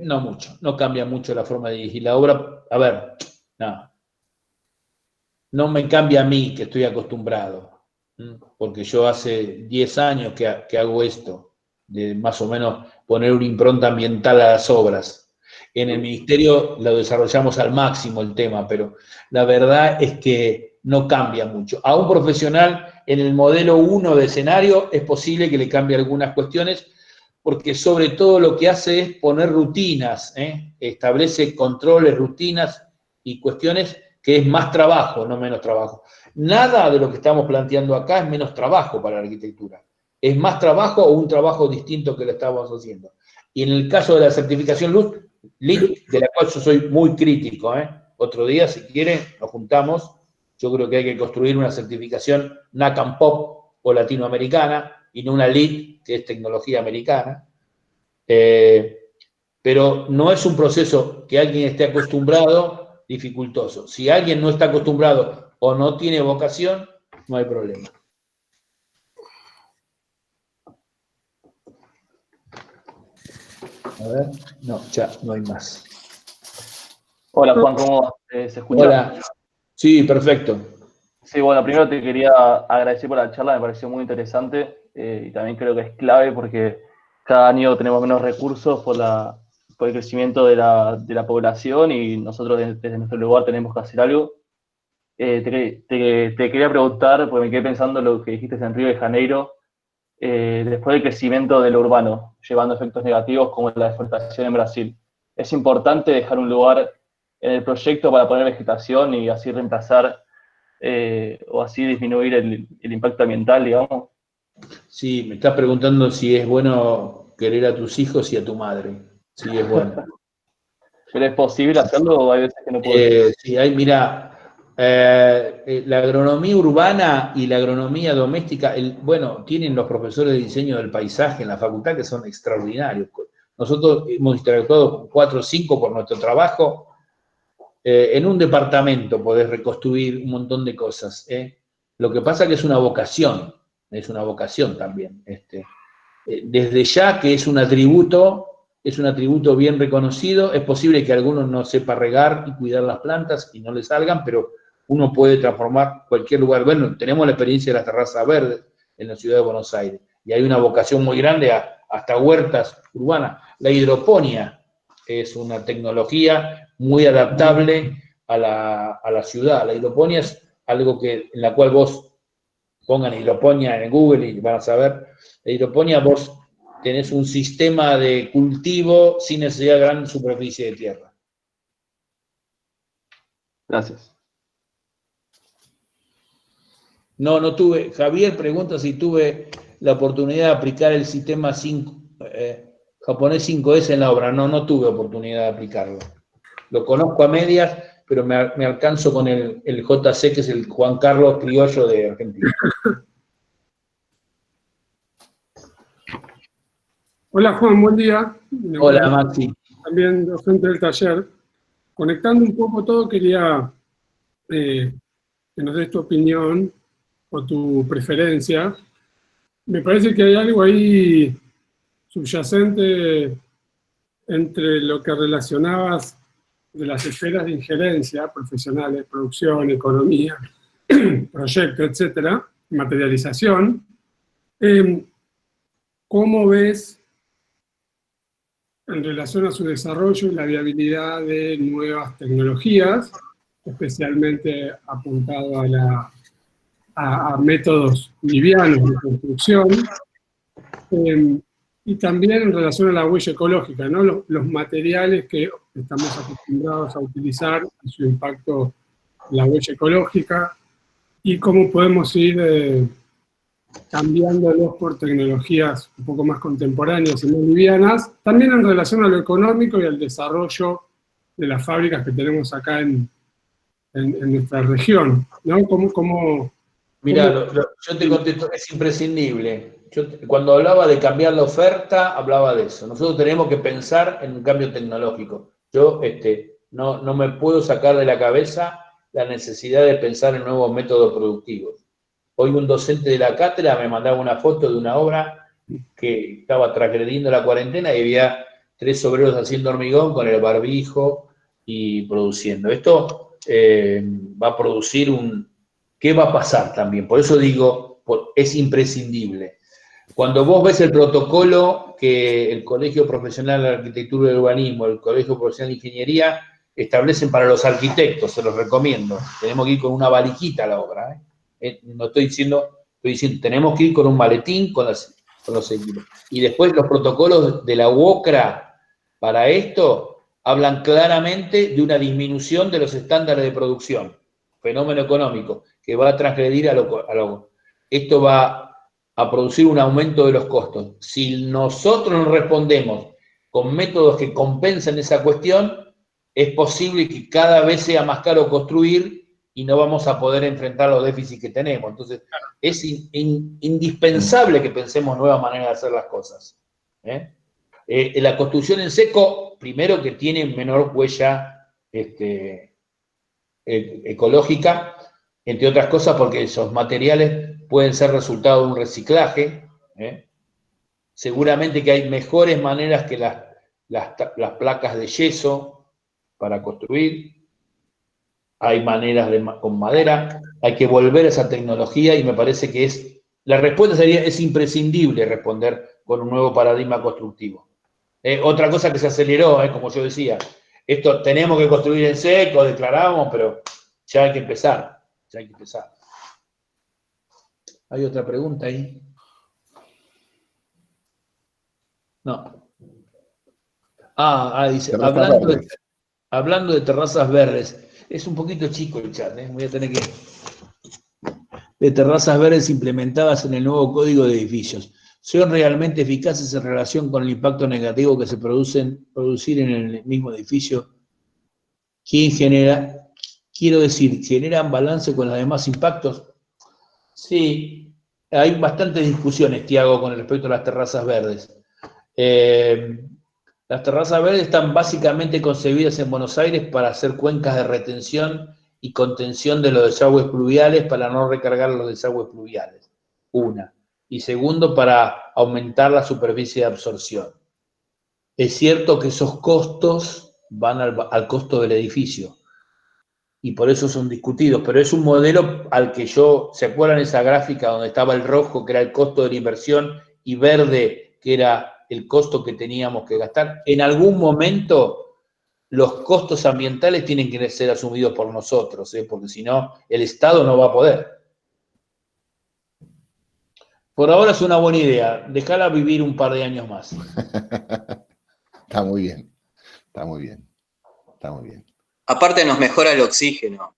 No mucho, no cambia mucho la forma de dirigir la obra. A ver, no me cambia a mí, que estoy acostumbrado, porque yo hace 10 años que hago esto, de más o menos poner una impronta ambiental a las obras. En el ministerio lo desarrollamos al máximo el tema, pero la verdad es que no cambia mucho. A un profesional en el modelo 1 de escenario, es posible que le cambie algunas cuestiones, porque sobre todo lo que hace es poner rutinas, establece controles, rutinas y cuestiones que es más trabajo, no menos trabajo. Nada de lo que estamos planteando acá es menos trabajo para la arquitectura. Es más trabajo o un trabajo distinto que lo estamos haciendo. Y en el caso de la certificación LEED, de la cual yo soy muy crítico, otro día, si quieren, nos juntamos. Yo creo que hay que construir una certificación NACAM POP o latinoamericana y no una LEED, que es tecnología americana. Pero no es un proceso que alguien esté acostumbrado, dificultoso. Si alguien no está acostumbrado o no tiene vocación, no hay problema. A ver, no, ya no hay más. Hola Juan, ¿cómo vas? ¿Se escucha? Hola. Sí, perfecto. Sí, bueno, primero te quería agradecer por la charla, me pareció muy interesante y también creo que es clave porque cada año tenemos menos recursos por el crecimiento de la población y nosotros desde nuestro lugar tenemos que hacer algo. Te quería preguntar, porque me quedé pensando en lo que dijiste en Río de Janeiro, después del crecimiento de lo urbano, llevando efectos negativos como la deforestación en Brasil. ¿Es importante dejar un lugar en el proyecto para poner vegetación y así reemplazar o así disminuir el impacto ambiental, digamos? Sí, me estás preguntando si es bueno querer a tus hijos y a tu madre. Sí, es bueno. ¿Pero es posible hacerlo o hay veces que no puede? Sí, mira, la agronomía urbana y la agronomía doméstica, bueno, tienen los profesores de diseño del paisaje en la facultad que son extraordinarios. Nosotros hemos interactuado con 4 o 5 por nuestro trabajo. En un departamento podés reconstruir un montón de cosas. Lo que pasa es que es una vocación también. Desde ya que es un atributo bien reconocido. Es posible que algunos no sepa regar y cuidar las plantas y no le salgan, pero uno puede transformar cualquier lugar. Bueno, tenemos la experiencia de las terrazas verdes en la ciudad de Buenos Aires y hay una vocación muy grande hasta huertas urbanas. La hidroponía es una tecnología muy adaptable a la ciudad. La hidroponía es algo en la cual vos pongan hidroponía en Google y van a saber. La hidroponía, vos tenés un sistema de cultivo sin necesidad de gran superficie de tierra. Gracias. No tuve. Javier pregunta si tuve la oportunidad de aplicar el sistema japonés 5S en la obra. No tuve oportunidad de aplicarlo. Lo conozco a medias, pero me alcanzo con el JC, que es el Juan Carlos Criollo de Argentina. Hola Juan, buen día. Hola Maxi. También docente del taller. Conectando un poco todo, quería que nos des tu opinión o tu preferencia. Me parece que hay algo ahí subyacente entre lo que relacionabas de las esferas de injerencia profesionales, producción, economía, proyecto, etcétera, materialización. ¿Cómo ves en relación a su desarrollo y la viabilidad de nuevas tecnologías, especialmente apuntado a métodos livianos de construcción, y también en relación a la huella ecológica, ¿no? Los materiales que estamos acostumbrados a utilizar y su impacto en la huella ecológica, y cómo podemos ir cambiándolos por tecnologías un poco más contemporáneas y más livianas, también en relación a lo económico y al desarrollo de las fábricas que tenemos acá en nuestra región, ¿no? Mira, yo te contesto, es imprescindible. Cuando hablaba de cambiar la oferta, hablaba de eso. Nosotros tenemos que pensar en un cambio tecnológico. Yo no me puedo sacar de la cabeza la necesidad de pensar en nuevos métodos productivos. Hoy un docente de la cátedra me mandaba una foto de una obra que estaba transgrediendo la cuarentena y había 3 obreros haciendo hormigón con el barbijo y produciendo. Esto va a producir ¿qué va a pasar también? Por eso digo, es imprescindible. Cuando vos ves el protocolo que el Colegio Profesional de Arquitectura y Urbanismo, el Colegio Profesional de Ingeniería, establecen para los arquitectos, se los recomiendo. Tenemos que ir con una valijita a la obra, No estoy diciendo Estoy diciendo, tenemos que ir con un maletín, con los equipos. Y después los protocolos de la UOCRA para esto hablan claramente de una disminución de los estándares de producción, fenómeno económico, que va a transgredir esto va a producir un aumento de los costos. Si nosotros no respondemos con métodos que compensen esa cuestión, es posible que cada vez sea más caro construir y no vamos a poder enfrentar los déficits que tenemos. Entonces, es indispensable que pensemos nuevas maneras de hacer las cosas. La construcción en seco, primero que tiene menor huella ecológica, entre otras cosas porque esos materiales pueden ser resultado de un reciclaje. Seguramente que hay mejores maneras que las placas de yeso para construir. Hay maneras con madera, hay que volver a esa tecnología y me parece que la respuesta es imprescindible responder con un nuevo paradigma constructivo. Otra cosa que se aceleró, como yo decía, esto tenemos que construir en seco, declaramos, pero ya hay que empezar, ¿Hay otra pregunta ahí? No. Dice, hablando de terrazas verdes, es un poquito chico el chat, voy a tener que... De terrazas verdes implementadas en el nuevo código de edificios. ¿Son realmente eficaces en relación con el impacto negativo que se producir en el mismo edificio? ¿Quién genera? Quiero decir, ¿generan balance con los demás impactos? Sí, hay bastantes discusiones, Tiago, con respecto a las terrazas verdes. Las terrazas verdes están básicamente concebidas en Buenos Aires para hacer cuencas de retención y contención de los desagües pluviales para no recargar los desagües pluviales. Una. Y segundo, para aumentar la superficie de absorción. Es cierto que esos costos van al costo del edificio y por eso son discutidos, pero es un modelo al que ¿se acuerdan esa gráfica donde estaba el rojo, que era el costo de la inversión, y verde, que era el costo que teníamos que gastar? En algún momento los costos ambientales tienen que ser asumidos por nosotros, porque si no, el Estado no va a poder. Por ahora es una buena idea, déjala vivir un par de años más. Está muy bien, está muy bien, está muy bien. Aparte nos mejora el oxígeno.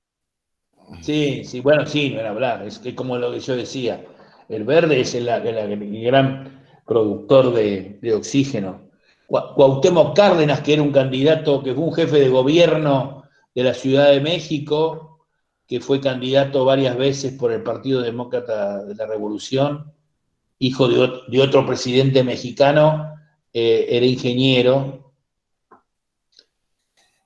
Sí, bueno, sí, no era hablar, es como lo que yo decía, el verde es el gran productor de oxígeno. Cuauhtémoc Cárdenas, que era un candidato, que fue un jefe de gobierno de la Ciudad de México, que fue candidato varias veces por el Partido Demócrata de la Revolución, hijo de otro presidente mexicano, era ingeniero,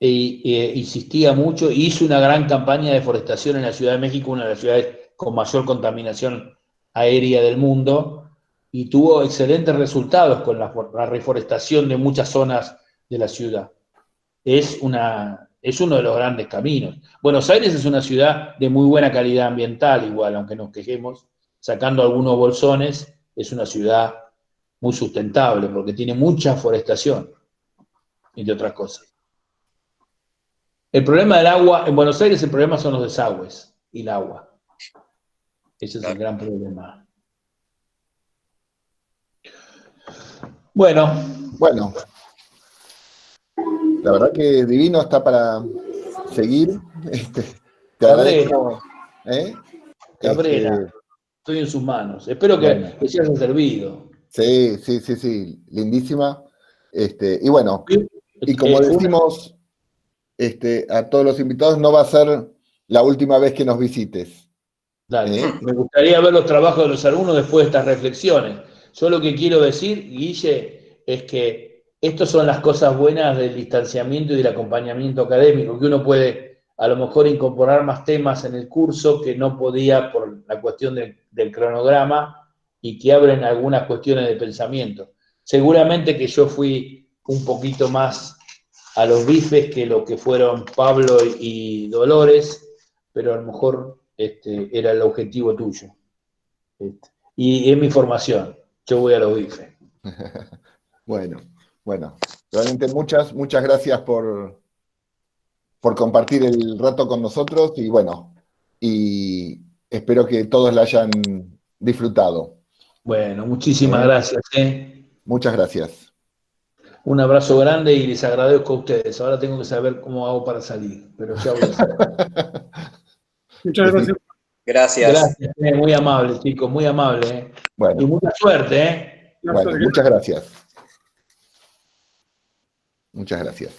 insistía mucho, hizo una gran campaña de deforestación en la Ciudad de México, una de las ciudades con mayor contaminación aérea del mundo, y tuvo excelentes resultados con la reforestación de muchas zonas de la ciudad. Es uno de los grandes caminos. Buenos Aires es una ciudad de muy buena calidad ambiental, igual, aunque nos quejemos, sacando algunos bolsones, es una ciudad muy sustentable, porque tiene mucha forestación, entre otras cosas. El problema del agua, en Buenos Aires el problema son los desagües y el agua. Ese es el gran problema. Bueno. La verdad que divino, está para seguir. Te agradezco. Cabrera, estoy en sus manos. Espero que se haya servido. Sí, lindísima. Y bueno, y como decimos a todos los invitados, no va a ser la última vez que nos visites. Dale. Me gustaría ver los trabajos de los alumnos después de estas reflexiones. Yo lo que quiero decir, Guille, es que estas son las cosas buenas del distanciamiento y del acompañamiento académico, que uno puede a lo mejor incorporar más temas en el curso que no podía por la cuestión del cronograma y que abren algunas cuestiones de pensamiento. Seguramente que yo fui un poquito más a los bifes que lo que fueron Pablo y Dolores, pero a lo mejor era el objetivo tuyo. Y es mi formación, yo voy a los bifes. Bueno, realmente muchas gracias por compartir el rato con nosotros y bueno, y espero que todos la hayan disfrutado. Bueno, muchísimas gracias. Muchas gracias. Un abrazo grande y les agradezco a ustedes. Ahora tengo que saber cómo hago para salir, pero ya voy a hacer. Muchas gracias. Gracias. Gracias, muy amable, chicos, muy amable. Bueno. Y mucha suerte. Bueno, muchas gracias. Muchas gracias.